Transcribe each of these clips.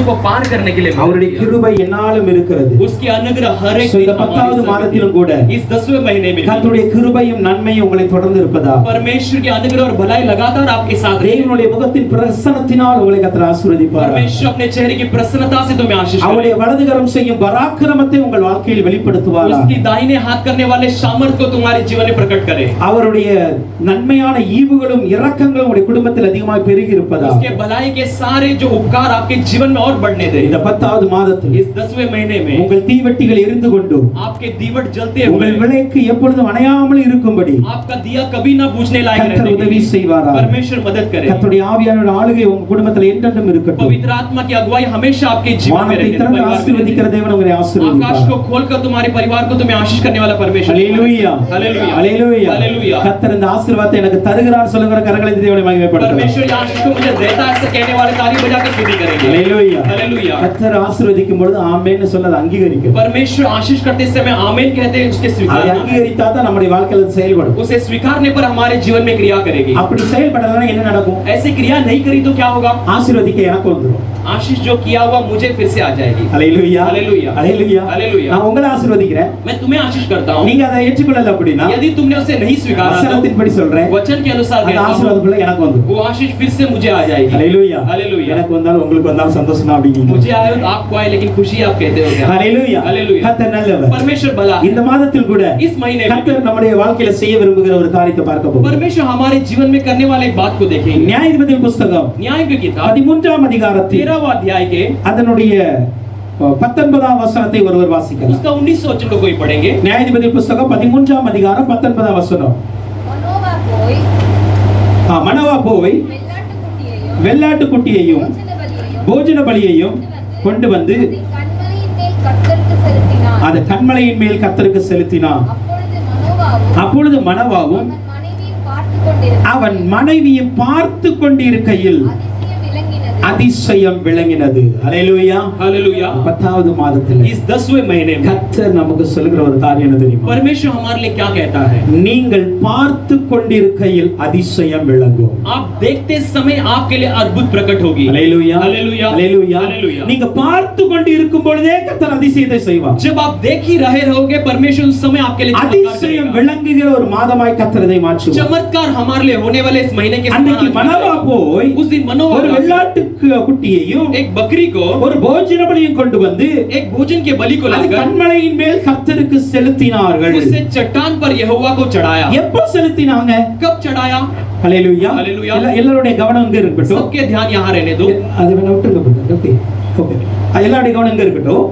को पार करने के लिए அவருடைய கிருபை என்னாலும் இருக்கிறது. उसकी अनुग्रह हर एक இந்த 10வது மாதத்திலும் கூட इस 10वें महीने में கர்த்தருடைய கிருபையும் நன்மையும் உங்களை தொடர்ந்து இருப்பதா. परमेश्वर की अनुग्रह और भलाई लगातार आपके साथ है. தேவனுடைய முகத்தின் பிரசன்னத்தினால் உங்களை கர்த்தர் ஆசீர்வதிப்பார். परमेश्वर अपने चेहरे की प्रसन्नता से तुम्हें आशीष करेगा. அவருடைய வலதுகரம் செய்யும் பராக்கிரமத்தை உங்கள் வாழ்க்கையில் வெளிப்படுத்துவார். उसकी दाहिने हाथ करने वाले सामर्थ को तुम्हारे जीवन में प्रकट करे. அவருடைய நன்மையான ஈவுகளும் இரக்கங்களும் உங்களுடைய குடும்பத்தில் அதிகமாக பெருகி இருப்பதா. उसके भलाई के सारे जो उपकार आपके जीवन में और बढ़ने दे. இந்த 10வது மாதத்தில் इस 10वें महीने में உங்கள் தீவெட்டிகள் எரிந்து கொண்டு आपके दीवट जलते हुए உங்கள் விளக்கு எப்பொழுதும் அணையாமல் இருக்கும்படி आपका दिया कभी ना बुझने लायक கர்த்தர் रहने உதவி செய்வாரா. परमेश्वर मदद करे. கர்த்தருடைய ஆவியானவருடைய ஆளுகை உங்கள் குடும்பத்தில் என்றென்றும் இருக்கட்டும். पवित्र आत्मा की अगुवाई हमेशा आपके जीवन में रहे. ஆசீர்வதிக்கிற தேவன் உங்களை ஆசீர்வதிப்பார். आकाश को खोलकर तुम्हारे परिवार को तुम्हें आशीष करने वाला परमेश्वर. Hallelujah hallelujah hallelujah hallelujah. கர்த்தர் இந்த ஆசீர்வாதத்தை எனக்கு தருகிறார் சொல்லுகிற கரங்களை தேவனை மகிமைப்படுத்துங்கள். परमेश्वर ये आशीष को मुझे देता है ऐसे कहने वाले ताली बजाकर स्तुति करेंगे. Hallelujah hallelujah. கர்த்தர் ஆசீர்வதிக்கும் பொழுது ஆமென் சொல்ல அங்கீகரிக்கணும். परमेश्वर आशीष करते समय आमीन कहते हैं, उसके स्वीकार அதை அங்கீகரித்தா தான் நம்முடைய வாழ்க்கையில செயல்படும். उसे स्वीकारने पर हमारे जीवन में क्रिया करेगी. அப்படி செயல்படலனா என்ன நடக்கும்? ऐसी क्रिया नहीं करी तो क्या होगा? ஆசீர்வதிக்க எனக்கு வந்துரும். आशीष जो किया हुआ मुझे फिर से आ जाएगी. Hallelujah hallelujah hallelujah hallelujah. நான் உங்களை ஆசீர்வதிக்கிறேன். मैं तुम्हें आशीष करता हूं. நீங்க அதை ஏற்றுக்கொள்ளல அப்படினா यदि तुमने उसे नहीं स्वीकारा तो வசனத்தின்படி சொல்றேன். वचन के अनुसार அந்த ஆசீர்வாதம் எனக்கு வந்துரும். वो आशीष फिर से मुझे आ जाएगी. Hallelujah hallelujah. எனக்கு வந்தாலும் உங்களுக்கு வந்தாலும் சந்தோஷம் தான் அப்படிங்க. मुझे आए तो आपको आए लेकिन खुशी आप कहते हो क्या? Hallelujah hallelujah. கர்த்தர் நல்லவர். परमेश्वर भला. இந்த மாதத்தில் கூட इस महीने में கர்த்தர் நம்முடைய வாழ்க்கையில செய்ய விரும்புகிற ஒரு காரியத்தை பார்க்க போகிறோம். परमेश्वर हमारे जीवन में करने वाले एक बात को देखेंगे. நியாயாதிபதிகள் புத்தகம் न्याय की किताब 13ஆம் அதிகாரத்தில் 13वां अध्याय के அதனுடைய 19ஆம் வசனத்தை ஒருவர் வாசிக்கலாம். उसका 19 वचन को कोई पढ़ेंगे. நியாயாதிபதிகள் புத்தகம் 13ஆம் அதிகாரம் 19ஆம் வசனம். மனோவா போய் வெள்ளாட்டு குட்டியையும் போஜன பலியையும் கொண்டு வந்து அது கன்மலையின் மேல் கர்த்தருக்கு செலுத்தினான். அப்பொழுது மனோவாவும் அவன் மனைவியை பார்த்து கொண்டிருக்கையில் அதிசயம் விளங்கினது. ஹalleluya हालेलुया. 10வது மாதத்தில் इस 10वें महीने में கர்த்தர் நமக்கு சொல்லுகிற ஒரு காரியம் என்ன தெரியுமா? परमेश्वर हमारे लिए क्या कहता है? நீங்கள் பார்த்து கொண்டிருக்கையில் அதிசயம் விளங்கும். आप देखते समय आपके लिए अद्भुत प्रकट होगी. Hallelujah hallelujah hallelujah. हालेलुया. நீங்க பார்த்து கொண்டிருக்கும் பொழுதே கர்த்தர் அதிசயத்தை செய்வார். जब आप देख ही रहे रहोगे परमेश्वर उस समय आपके लिए அதிசயம் விளங்குகிற ஒரு மாதமாய் கர்த்தர் இதை மாற்றுவார். चमत्कार हमारे लिए होने वाले इस महीने के அன்னைக்கு மனோவா போய் उस दिन मनोवा ஒரு வெள்ளாட்டு குட்டியையும் एक बकरी को ஒரு போஜன பலியையும் கொண்டு வந்து एक भोजन के बलि को அது लाकर கன்மலையின் மேல் கர்த்தருக்கு செலுத்தினார்கள். उसे चट्टान पर यहोवा को चढ़ाया. எப்ப செலுத்தினாங்க? कब चढ़ाया? ஹalleluya हालेलुया. எல்லாருடைய கவனம் இங்க இருக்கட்டும். सबके ध्यान यहाँ रहने दो. அது வேணா விட்டுருங்க. ஓகே ஓகே எல்லாருடைய கவனம் இங்க இருக்கட்டும்.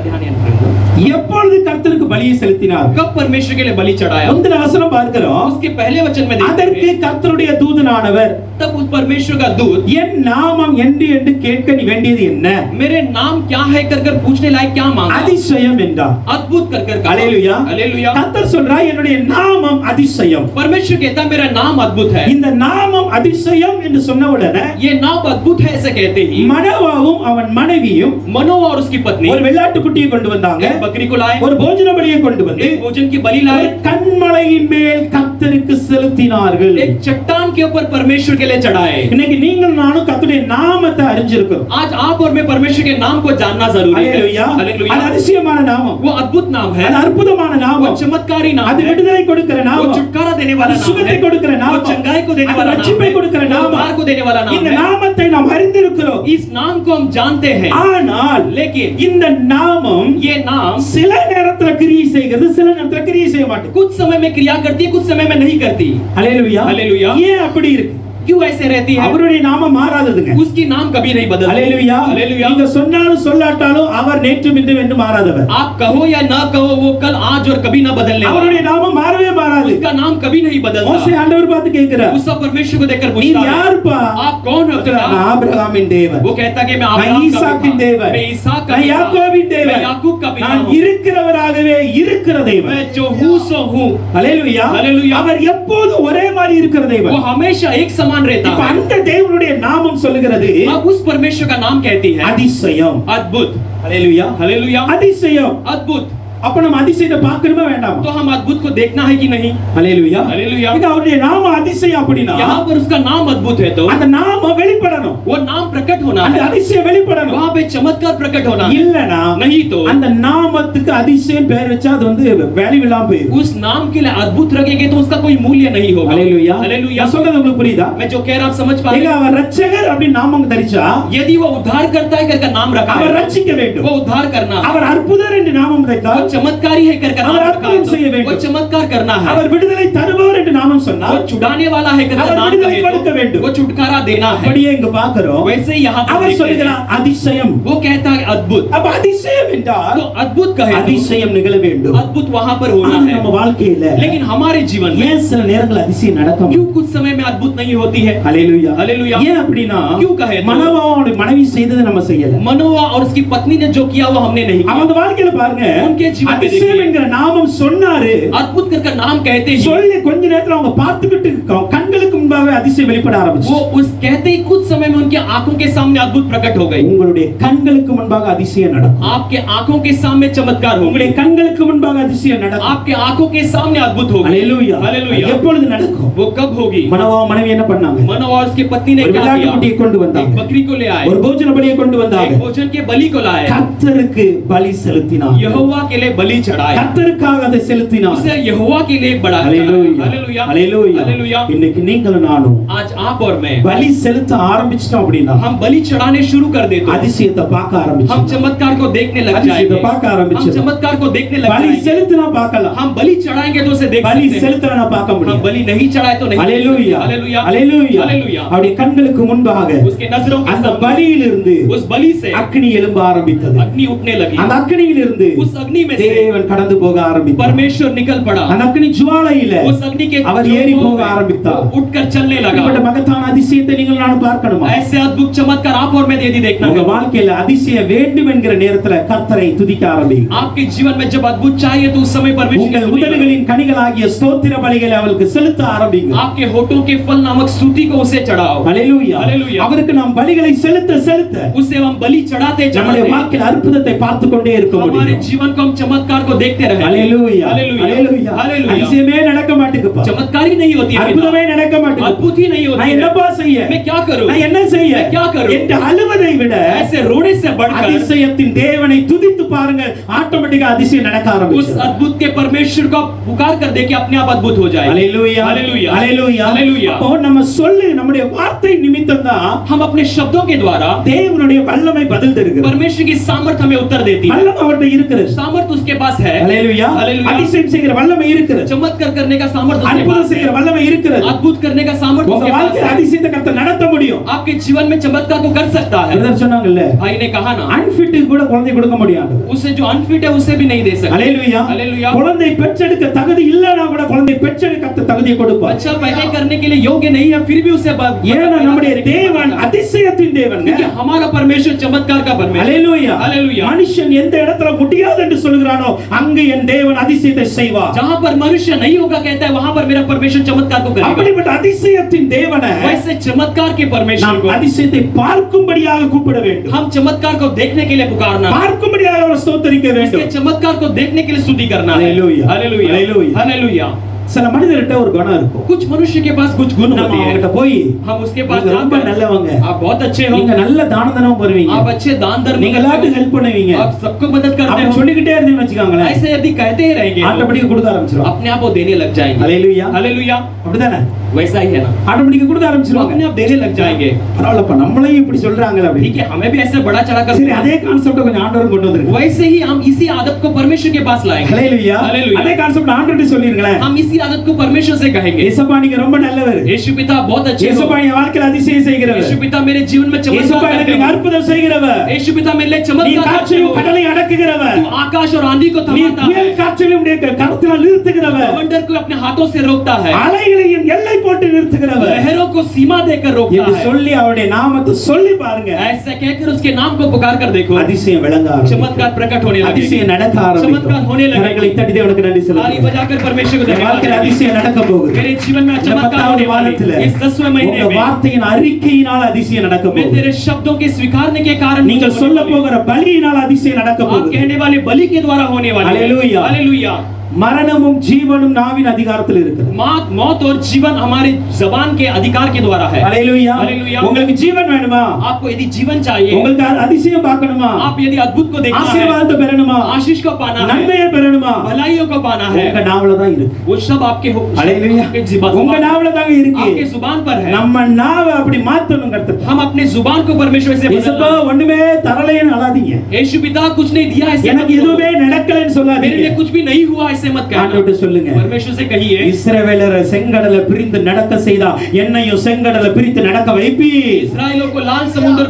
ध्यान यहाँ रखो. எப்பொழுது கர்த்தருக்கு பலியை செலுத்தினார்? कब परमेश्वर के लिए बलि चढ़ाया? முந்தின வசனம் பார்க்கிறோம். उसके पहले वचन में அதற்கு கர்த்தருடைய தூதனானவர் तब उस परमेश्वर का दूत என் நாமம் என்று கேட்க நீ வேண்டியது என்ன? मेरे नाम क्या है कर पूछने लायक क्या मांगा? அதிசயம் என்றார். अद्भुत कर हालेलुया हालेलुया. கர்த்தர் சொல்றார் என்னுடைய நாமம் அதிசயம். परमेश्वर कहता मेरा नाम अद्भुत है. இந்த நாமம் அதிசயம் என்று சொன்ன உடனே ये नाम अद्भुत है ऐसे कहते ही மனோவாவும் அவன் மனைவியும் मनोवा और उसकी पत्नी ஒரு வெள்ளாட்டு குட்டியை கொண்டு வந்தாங்க. एक बकरी को लाए. ஒரு போஜன பலியை கொண்டு வந்து एक भोजन की बलि लाए. கன்மலையின் மேல் கர்த்தருக்கு செலுத்தினார்கள். एक चट्टान के ऊपर परमेश्वर के लिए चढ़ाए. இன்னைக்கு நீங்கள் நானும் கர்த்தருடைய நாமத்தை அறிஞ்சிருக்கிறோம். आज आप और मैं परमेश्वर के नाम को जानना जरूरी है. Hallelujah hallelujah. அது அதிசயமான நாமம். वो अद्भुत नाम है. அது அற்புதமான वो நாமம். चमत्कारी नाम அது है. விடுதலை கொடுக்கிற वो நாமம். छुटकारा देने वाला नाम சுகத்தை है. கொடுக்கிற वो நாமம். चंगाई को देने वाला नाम ரட்சிப்பை है. கொடுக்கிற वो நாமம். उद्धार को देने वाला नाम இந்த है. நாமத்தை நாம் அறிந்திருக்கிறோம். इस नाम को हम जानते हैं. ஆனால் लेकिन இந்த நாமம் ये नाम சில நேரத்துல கிரியை செய்கிறது, சில நேரத்துல கிரியை செய்ய மாட்டேங்குது. कुछ समय में क्रिया करती है, कुछ समय में नहीं करती. ஹalleluya हालेलुया. ஏன் அப்படி இருக்கு? क्यों ऐसे रहती है? அவருடைய நாமம் மாறாததுங்க. उसकी नाम कभी नहीं बदलती. ஹalleluya हालेलुया. நீங்க சொன்னாலும் சொல்லாட்டாலும் அவர் நேற்றும் இன்றும் என்று மாறாதவர். आप कहो या ना कहो वो कल आज और कभी ना बदलने वाला. அவருடைய நாமம் மாறவே மாறாது. उसका नाम कभी नहीं बदलता. மோசே ஆண்டவர் பார்த்து கேக்குறார், उस परमेश्वर को देखकर நீ पूछता है யாருப்பா? आप कौन हो? நான் ஆபிரகாமின் தேவன், वो कहता कि मैं நான் अब्राहम का ஈசாக்கின் पिता, தேவன், मैं इसहाक का நான் पिता, யாக்கோபின் मैं தேவன், याकूब का पिता நான் हूं, இருக்கிறவராகவே இருக்கிற தேவன். मैं जो हूं सो हूं. ஹalleluya हालेलुया. அவர் எப்போதும் ஒரே மாதிரி இருக்கிற वो தேவன். हमेशा एक समान रहता இப்ப है. அந்த தேவனுடைய நாமம் சொல்லுகிறது अब उस परमेश्वर का नाम कहती है அதிசயம். अद्भुत. ஹalleluya हालेलुया. அதிசயம். अद्भुत. அப்ப நம்ம அதிசயத்தை பார்க்கணுமா வேண்டாமா? तो हम अद्भुत को देखना है कि नहीं? ஹalleluya. हालेलुया। இது அவருடைய நாம அதிசயம் அப்படினா यहाँ पर उसका नाम अद्भुत है तो அந்த நாம வெளிப்படணும். वो नाम प्रकट होना அந்த है, அதிசயம் வெளிப்படணும். वहाँ पे चमत्कार प्रकट होना है। இல்லனா नहीं तो அந்த நாமத்துக்கு அதிசயம் பேர் வச்சா அது வந்து வேல்யூ இல்லாம போயிடும். उस नाम के लिए अद्भुत रखेंगे तो उसका कोई मूल्य नहीं होगा। ஹalleluya. हालेलुया। நான் சொல்றது உங்களுக்கு புரியுதா? मैं जो कह रहा हूं समझ पा रहे ஏங்க हैं? அவர் ரட்சகர் அப்படி நாமம் தரிச்சா यदि वो उद्धार करता है करके नाम रखा அவர் है, ரட்சிக்க வேண்டும். वो उद्धार करना है। அவர் அற்புதர் என்று நாமம் वो தரித்தால் चमत्कारी है करके नाम அவர் रखा அற்புதம் செய்ய है, वो வேண்டும். चमत्कार करना है। அவர் விடுதலை தருபவர் என்று நாமம் वो சொன்னால் छुड़ाने वाला है करके அவர் नाम விடுதலை कहे கொடுக்க तो வேண்டும். वो छुटकारा देना है। அப்படியே இங்க பார்க்கிறோம். वैसे ही यहाँ पर அவர் देखते हैं, சொல்கிறார் அதிசயம். वो कहता है अद्भुत। அப்ப அதிசயம் என்றால் तो अद्भुत कहे तो அதிசயம் நிகழ வேண்டும். अद्भुत वहाँ पर होना ஆனா है। நம்ம வாழ்க்கையில लेकिन हमारे जीवन में ஏன் சில நேரங்கள் அதிசயம் நடக்கும்? क्यों कुछ समय में अद्भुत नहीं होती है? ஹalleluya. हालेलुया। ஏன் அப்படினா क्यों कहे तो மனோவாவுடைய மனைவி செய்ததை நம்ம செய்யல. मनोवा और उसकी पत्नी ने जो किया वो हमने नहीं किया। அவங்க வாழ்க்கையில பாருங்க उनके जीवन में அதிசயம் देखिए, என்கிற நாமம் சொன்னாரு. अद्भुत करके नाम कहते ही சொல்லி கொஞ்ச நேரத்துல அவங்க பார்த்துக்கிட்டு கண்களுக்கு முன்பாக அதிசயம் வெளிப்பட ஆரம்பிச்சு. वो उस कहते ही कुछ समय में उनकी आंखों के सामने अद्भुत प्रकट हो गई। உங்களுடைய கண்களுக்கு முன்பாக அதிசயம் நடக்கும். आपके आंखों के सामने चमत्कार हो உங்களுடைய गए, கண்களுக்கு முன்பாக அதிசயம் நடக்கும். आपके आंखों के सामने अद्भुत हो गए। ஹalleluya. हालेलुया। எப்பொழுது நடக்கும்? वो कब होगी? மனோவா மனைவி என்ன பண்ணாங்க? मनोवा और उसकी पत्नी ने ஒரு क्या விளையாட்டு किया? குட்டியை கொண்டு एक வந்தாங்க. बकरी को ले आए, ஒரு போஜன பலியை கொண்டு வந்தாங்க. एक भोजन के बलि को लाए, கர்த்தருக்கு பலி செலுத்தினாங்க. यहोवा के लिए बलि चढ़ाए, கர்த்தருக்காக அதை செலுத்தினாங்க. उसे यहोवा के लिए बड़ा ஹalleluya. हालेलुया। ஹalleluya. हालेलुया। இன்னைக்கு நீங்களும் நானும் आज आप और मैं பலி செலுத்த ஆரம்பிச்சிட்டோம் அப்படின்னா हम बलि चढ़ाने शुरू कर देते हैं, அதிசயத்தை பார்க்க हम ஆரம்பிச்சிட்டோம். चमत्कार को देखने लग அதிசயத்தை जाएंगे, பார்க்க हम ஆரம்பிச்சிட்டோம். चमत्कार को देखने लग பலி जाएंगे। செலுத்தினா பார்க்கலாம். हम बलि चढ़ाएंगे तो उसे देख பலி सकते हैं, செலுத்தலனா பார்க்க हम முடியாது. बलि नहीं चढ़ाए तो नहीं देख सकते। ஹalleluya. हालेलुया। ஹalleluya. हालेलुया। அவருடைய கண்களுக்கு முன்பாக उसके नजरों के அந்த सामने பலியிலிருந்து उस बलि से அக்னி எழும்ப ஆரம்பித்தது. अग्नि उठने लगी, அந்த அக்னியிலிருந்து उस अग्नि में से தேவன் கடந்து போக ஆரம்பித்தார். परमेश्वर निकल पड़ा, அந்த அக்னி ஜுவாலையில उस अग्नि के அவர் ஏறி போக ஆரம்பித்தார். उठकर चलने இப்படிப்பட்ட लगा। மகத்தான அதிசயத்தை நீங்கள் நானும் பார்க்கணுமா? ऐसे अद्भुत चमत्कार आप और मैं यदि देखना உங்க है, வாழ்க்கையில அதிசயம் வேண்டும் என்கிற நேரத்துல கர்த்தரை துதிக்க ஆரம்பிங்க. आपके जीवन में जब अद्भुत चाहिए तो उस समय परमेश्वर உங்கள் की स्तुति करो। உதடுகளின் கனிகளாகிய ஸ்தோத்திர பலிகளை அவருக்கு செலுத்த ஆரம்பிங்க. आपके होठों के फल नामक स्तुति को उसे चढ़ाओ, ஹalleluya. ஹalleluya. அவருக்கு நாம் பலிகளை செலுத்த செலுத்த उसे हम बलि चढ़ाते நம்முடைய चढ़ाते வாழ்க்கையில் அற்புதத்தை பார்த்து கொண்டே இருக்க हमारे முடியும். जीवन को हम चमत्कार को देखते रहे। ஹalleluya. हालेलुया। ஹalleluya. हालेलुया। அதிசயமே நடக்க மாட்டேங்குப்பா. चमत्कार ही नहीं होती है, அற்புதமே நடக்க மாட்டேங்குது. अद्भुत ही नहीं होती நான் है। என்னப்பா செய்ய? मैं क्या करूं? நான் என்ன செய்ய? मैं क्या करूं? என்று அழுவதை விட ऐसे रोने से बढ़कर அதிசயத்தின் தேவனை துதித்து பாருங்க, ஆட்டோமேட்டிக்கா அதிசயம் நடக்க उस ஆரம்பிக்கும். अद्भुत के परमेश्वर को पुकार कर दे कि अपने आप अद्भुत हो जाए। ஹalleluya. हालेलुया। ஹalleluya. हालेलुया। அப்போ நம்ம சொல்லு நம்முடைய வார்த்தை நிமித்தம் தான் हम अपने शब्दों के द्वारा தேவனுடைய வல்லமை பதில் தருகிறது. परमेश्वर की सामर्थ हमें उत्तर देती है। வல்லமை அவர்ட்ட இருக்கிறது. सामर्थ उसके पास है। ஹalleluya. हालेलुया। அதிசயம் செய்கிற வல்லமை இருக்கிறது. चमत्कार करने का सामर्थ उसके அற்புதம் पास செய்கிற है। வல்லமை இருக்கிறது. अद्भुत करने का सामर्थ உங்க उसके पास வாழ்க்கையில் है। அதிசயத்தை கர்த்தர் நடத்த முடியும். आपके जीवन में चमत्कार को कर सकता है। பிரதர் சொன்னாங்கல்ல, भाई ने कहा ना, அன்ஃபிட் கூட குழந்தை கொடுக்க முடியாது. उसे जो अनफिट है उसे भी नहीं दे सकते। ஹalleluya. हालेलुया। குழந்தை பெற்றெடுக்க தகுதி இல்லனா கூட குழந்தை பெற்றெடுக்க கர்த்தர் தகுதியை கொடுப்பார். बच्चा पैदा करने के लिए योग्य नहीं है फिर भी उसे ஏன்னா நம்முடைய தேவன் அதிசயத்தின் தேவன். क्योंकि हमारा परमेश्वर चमत्कार का परमेश्वर। ஹalleluya. हालेलुया। மனுஷன் எந்த இடத்துல முடியாது என்று சொல்கிறானோ அங்கே என் தேவன் அதிசயத்தை செய்வார். जहां पर मनुष्य नहीं होगा कहता है वहां पर मेरा परमेश्वर चमत्कार को करेगा। அப்படிப்பட்ட அதிசயத்தின் தேவனை वैसे चमत्कार के परमेश्वर நாம் को அதிசயத்தை பார்க்கும்படியாக கூப்பிட வேண்டும். हम चमत्कार को देखने के लिए पुकारना, பார்க்கும்படியாக அவரை ஸ்தோத்திரிக்க उसके வேண்டும். चमत्कार को देखने के लिए स्तुति करना है। हालेलुया। हालेलुया। हालेलुया। हालेलुया। சில மனிதர்கிட்ட ஒரு குணம் இருக்கும். कुछ मनुष्य के पास कुछ गुण நம்ம होते அவங்ககிட்ட हैं, போய் हम उसके पास நீங்க ரொம்ப जाकर நல்லவங்க, आप बहुत अच्छे हो, நீங்க நல்ல தான தர்மம் பண்ணுவீங்க, आप अच्छे दान धर्म நீங்க करते எல்லாத்துக்கும் हो, ஹெல்ப் பண்ணுவீங்க, आप सबको मदद करते அப்படி हो, சொல்லிக்கிட்டே இருந்தீங்கன்னு வச்சுக்கோங்களேன், ऐसे यदि कहते ही रहेंगे ஆட்டோமேட்டிக்கா கொடுக்க ஆரம்பிச்சிருவாங்க. अपने आप वो देने लग जाएंगे। ஹalleluya. हालेलुया। அப்படிதானே? वैसा ही है ना, ஆட்டோமேட்டிக்கா கொடுக்க वो ஆரம்பிச்சிருவாங்க. अपने आप देने लग जाएंगे। பரவாயில்லப்பா, நம்மளையும் இப்படி சொல்றாங்களே அப்படி. ठीक है, हमें भी ऐसे बड़ा चढ़ा कर சரி, அதே கான்செப்ட கொஞ்சம் ஆண்டவர் கொண்டு வந்திருக்கு. वैसे ही हम इसी आदत को परमेश्वर के पास लाएंगे। ஹalleluya. हालेलुया। அதே கான்செப்ட் ஆண்டவர்ட்ட சொல்லிருங்களேன். हम इसी आदत को परमेश्वर से कहेंगे, ஏசப்பா நீங்க ரொம்ப நல்லவர், यीशु पिता बहुत अच्छे हो, ஏசப்பா என் வாழ்க்கையில அதிசயம் செய்கிறவர், यीशु पिता मेरे जीवन में ஏசப்பா चमत्कार எனக்கு करते நீங்க हो, அற்புதம் செய்கிறவர், यीशु पिता मेरे लिए நீ चमत्कार करते காற்றையும் हो, கடலை அடக்குகிறவர், तू आकाश और आंधी को நீ थमाता है, புயல் காற்றிலும் உடைய கரத்தினால் நிறுத்துகிறவர், समंदर को अपने हाथों से रोकता है, அலைகளையும் எல்லை போட்டு நிறுத்துகிறவர் लहरों को सीमा देकर रोकता என்று है। சொல்லி அவருடைய நாமத்தை சொல்லி பாருங்க. ऐसा कहकर उसके नाम को पुकार कर देखो, அதிசயம் விளங்க ஆரம்பிக்கும். चमत्कार प्रकट होने लगेगा, அதிசயம் நடக்க ஆரம்பிக்கும். चमत्कार होने लगेगा। கரங்களை தட்டி தேவனுக்கு நன்றி ताली சொல்லுங்க. बजाकर परमेश्वर को வாழ்க்கையில் धन्यवाद। அதிசயம் நடக்க போகுது. मेरे जीवन में चमत्कार होने वाला है। इस 10वें महीने உங்க में வார்த்தையின் அறிக்கையினால் அதிசயம் நடக்க मैं போகுது. तेरे शब्दों के स्वीकारने के कारण நீங்கள் சொல்ல போகிற பலியினால் அதிசயம் நடக்க आप போகுது. कहने वाले बलि के द्वारा होने वाला है। हालेलुया। हालेलुया। மரணமும் ஜீவனும் நாவின் அதிகாரத்தில் இருக்குது. मौत और जीवन हमारे जबान के अधिकार के द्वारा है। हालेलुया। हालेलुया। உங்களுக்கு ஜீவன் வேணுமா? आपको यदि जीवन चाहिए, உங்களுக்கு அதிசயம் பார்க்கணுமா? आप यदि अद्भुत को देखना है, ஆசீர்வாதத்தை பெறணுமா? आशीष को पाना है, நன்மையை பெறணுமா? भलाइयों को पाना है, உங்க நாவல தான் இருக்கு. वो सब आपके हालेलुया। आपके जुबान உங்க நாவல தான் இருக்கு. आपके जुबान पर है। நம்ம நாவ அப்படி மாத்தணும் கர்த்தர். हम अपने जुबान को परमेश्वर से இயேசுப்பா बदलना। ஒண்ணுமே தரலைன்னு அழாதீங்க. यीशु पिता कुछ नहीं दिया ऐसे मत எனக்கு करो। எதுவுமே நடக்கலன்னு मेरे சொல்லாதீங்க. लिए कुछ भी नहीं हुआ ऐसे मत कहना। ஆண்டவர்ட்ட சொல்லுங்க. परमेश्वर से कहिए, இஸ்ரவேலரை செங்கடலை பிரிந்து நடக்க செய்தா என்னையும் செங்கடலை பிரித்து நடக்க வைப்பி. इस्राएलियों को लाल समुद्र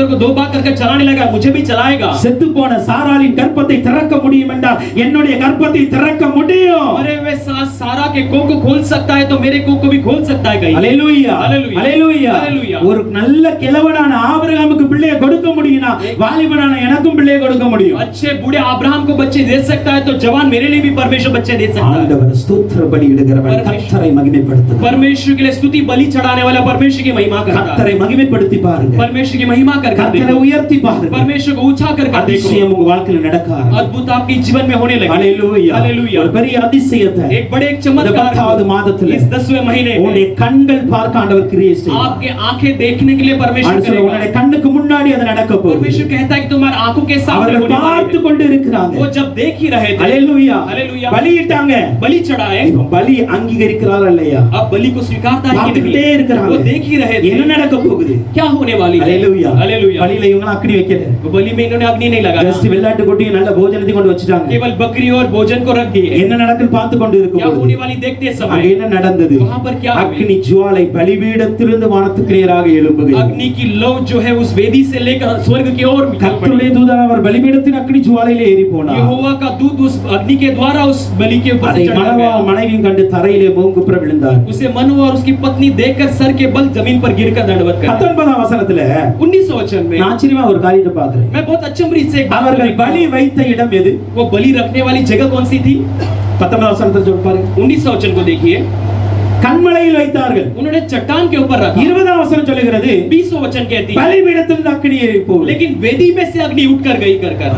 को दो भाग करके चलाने लगा, मुझे भी चलाएगा। செத்து போன சாராளின் கர்ப்பத்தை திறக்க முடியும் என்றால் என்னுடைய கர்ப்பத்தை திறக்க முடியும். मरे हुए सारा के कोख को खोल सकता है तो मेरे कोख को भी खोल सकता है कहीं। ஹalleluya हालेलुया। ஹalleluya. हालेलुया। ஒரு நல்ல கிழவனான ஆபிரகாமுக்கு பிள்ளையை கொடுக்க முடியும்னா வாலிபனான எனக்கும் பிள்ளையை கொடுக்க முடியும். अच्छे बूढ़े अब्राहम को बच्चे दे सकता है तो जवान मेरे लिए भी परमेश्वर बच्चे दे सकता है। ஆண்டவர் ஸ்தோத்திர பலி இடுகிறவன் கர்த்தரை மகிமைப்படுத்துவார். परमेश्वर के लिए स्तुति बलि चढ़ाने वाला परमेश्वर की महिमा करता है। கர்த்தரை மகிமைப்படுத்தி பாருங்க. परमेश्वर की महिमा कर கர்த்தரை உயர்த்தி பாருங்க. परमेश्वर को ऊंचा कर देखो, அதிசயம் உங்க வாழ்க்கையில நடக்க ஆரம்பிக்கும். अद्भुत आपके जीवन में होने लगे। ஹalleluya हालेलुया। ஒரு பெரிய அதிசயத்தை एक बड़े एक இந்த चमत्कार 10வது மாதத்துல इस 10वें महीने में உன்னுடைய கண்கள் பார்க்க ஆண்டவர் கிரியை செய்வார். आपके आंखें देखने के लिए परमेश्वर ஆண்டவர் करेगा। உன்னுடைய கண்ணுக்கு முன்னாடி அது நடக்க போகுது. परमेश्वर कहता है कि तुम्हारी आंखों के सामने அவர்கள் होने वाला பார்த்து है। கொண்டு இருக்கிறாங்க. वो जब देख ही रहे थे, ஹalleluya हालेलुया, பலியிட்டாங்க. बलि चढ़ाए। இப்போ பலி அங்கீகரிக்கிறாரா இல்லையா? अब बलि को स्वीकारता है कि பார்த்துக்கிட்டே नहीं? இருக்கிறாங்க. वो देख ही रहे என்ன थे நடக்க போகுது? क्या होने वाली है। ஹalleluya हालेलुया। பலியில இவங்க அக்னி வைக்கல. वो बलि में इन्होंने अग्नि नहीं लगाया, ஜஸ்ட் வெள்ளாட்டு கொட்டி நல்ல போஜனத்தை கொண்டு வச்சிட்டாங்க. केवल बकरी और भोजन को रख दिए। என்ன நடக்குன்னு பார்த்து கொண்டு क्या இருக்கும்போது होने वाली देखते அங்க समय என்ன நடந்தது? वहां पर क्या हुआ? அக்னி ஜுவாலை பலிபீடத்திலிருந்து வானத்துக்கு நேராக எழும்புகிறது. अग्नि की लौ जो है उस वेदी से लेकर स्वर्ग की ओर निकल पड़ी। கர்த்தருடைய தூதன் அவர் பலிபீடத்தின் அக்னி ஜுவாலையிலே ஏறி போனார். यहोवा का दूत उस अग्नि के द्वारा उस बलि के ऊपर அதை से चढ़ மனவா गया। மனைவியும் கண்டு தரையிலே மூங்குப்புற விழுந்தார். उसे मनुआ और उसकी पत्नी देखकर सर के बल जमीन पर गिरकर दंडवत कर 19ஆம் வசனத்துல 19 वचन में நான் ஆச்சரியமா ஒரு காரியத்தை பார்க்கிறேன். मैं बहुत अचंभित से एक बात அவர்கள் देखा। பலி வைத்த இடம் எது? वो बलि रखने वाली जगह कौन सी थी? 19ஆம் வசனத்தை சொல்ல பாருங்க. 19 वचन को देखिए, கண்மலையில் வைத்தார்கள். उन्होंने चट्टान के ऊपर रखा। 20ஆம் வசனம் சொல்லுகிறது 20 वचन कहती है, பலிபீடத்திலிருந்து அக்னி ஏறி போகுது. लेकिन वेदी में से अग्नि उठ कर गई कर कर।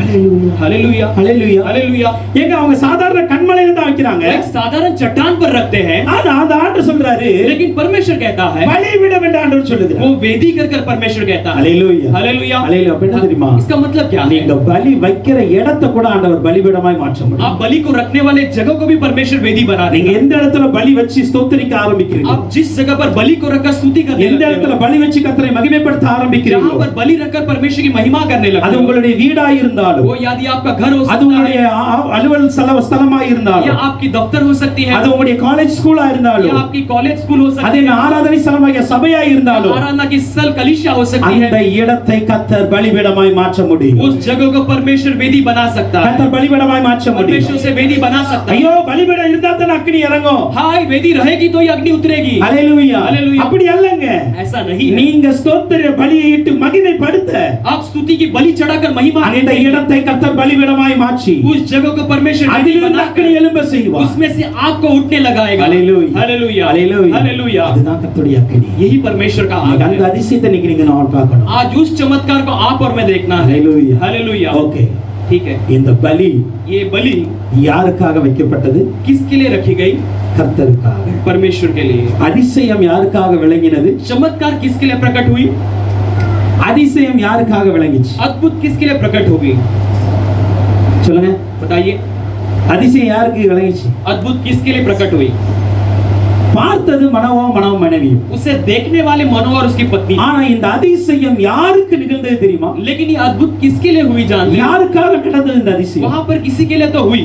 हालेलुया ஹalleluya हालेलुया। ஏங்க அவங்க சாதாரண கண்மலையில தான் வைக்கிறாங்க. एक साधारण चट्टान पर रखते हैं, ஆனா அந்த ஆண்டு சொல்றாரு लेकिन परमेश्वर कहता है, பலிபீடம் என்று ஆண்டவர் சொல்லுகிறார். वो वेदी कर कर परमेश्वर कहता है। ஹalleluya हालेलुया। ஹalleluya. அப்ப என்ன தெரியுமா? इसका मतलब क्या है? நீங்க பலி வைக்கிற இடத்தை கூட ஆண்டவர் பலிபீடமாய் மாற்ற முடியும். आप बलि को रखने वाले जगह को भी परमेश्वर वेदी बना நீங்க देगा। எந்த இடத்துல பலி வச்சு ஸ்தோத்திரிக்க ஆரம்பிக்கிறீங்க, आप जिस जगह पर बलि को रखकर स्तुति करने எந்த लगते இடத்துல हो, பலி வச்சு கர்த்தரை மகிமைப்படுத்த जहाँ ஆரம்பிக்கிறீங்களோ, पर बलि रखकर परमेश्वर की महिमा करने அது लगते हो, உங்களுடைய வீடாய் இருந்தாலும், वो यदि आपका घर हो அது सकता உங்களுடைய है, அலுவல் ஸ்தலமாய் या இருந்தாலும், आपकी दफ्तर हो सकती है, அது உங்களுடைய காலேஜ் ஸ்கூலா या இருந்தாலும், आपकी कॉलेज स्कूल हो அது सकती எங்க है, ஆராதனை ஸ்தலமாகிய சபையாய் இருந்தாலும், आराधना की स्थल कलीसिया हो सकती அந்த है, இடத்தை கர்த்தர் பலிபீடமாய் மாற்ற முடியும். उस जगह को परमेश्वर वेदी बना सकता है, கர்த்தர் பலிபீடமாய் மாற்ற முடியும். परमेश्वर से वेदी बना सकता है। ஐயோ பலிபீடம் இருந்தா தான் அக்னி இறங்கும். हाय वेदी रहेगी तो ये अग्नि उतरेगी। ஹalleluya. हालेलुया। அப்படி அல்லங்க. ऐसा नहीं है। நீங்க ஸ்தோத்திர பலியை இட்டு மகிமைப்படுத்த आप स्तुति की बलि चढ़ाकर महिमा அந்த करते हैं, இடத்தை கர்த்தர் பலிபீடமாய் மாற்றி उस जगह को परमेश्वर वेदी அதிலிருந்து அக்னி बनाकर எழும்ப செய்வார். उसमें से आग को उठने लगाएगा। ஹalleluya. हालेलुया ஹalleluya. हालेलुया। அதுதான் கர்த்தருடைய அக்னி. यही परमेश्वर का आग இன்னைக்கு அந்த है। அதிசயத்தை இன்னைக்கு நீங்க நான் பார்க்கணும். आज उस चमत्कार को आप और मैं देखना है। ஹalleluya. हालेलुया। ஓகே. ठीक है। இந்த பலி ये बलि யாருக்காக வைக்கப்பட்டது? किसके लिए रखी गई? கர்த்தருக்காக. परमेश्वर के लिए। அதிசயம் யாருக்காக விளங்கினது? चमत्कार किसके लिए प्रकट हुई? அதிசயம் யாருக்காக விளங்கிச்சு? अद्भुत किसके लिए प्रकट होगी? சொல்லுங்க. बताइए। அதிசயம் யாருக்கு விளங்கிச்சு? अद्भुत किसके लिए प्रकट हुई? பார்த்தது மனவும் மனைவியும். उसे देखने वाले मनो और उसकी पत्नी। ஆனா இந்த அதிசயம் யாருக்கு நிகழ்ந்தது தெரியுமா? लेकिन ये अद्भुत किसके लिए हुई जानते हैं? யாருக்காக நடந்தது இந்த அதிசயம்? वहां पर किसी के लिए तो हुई।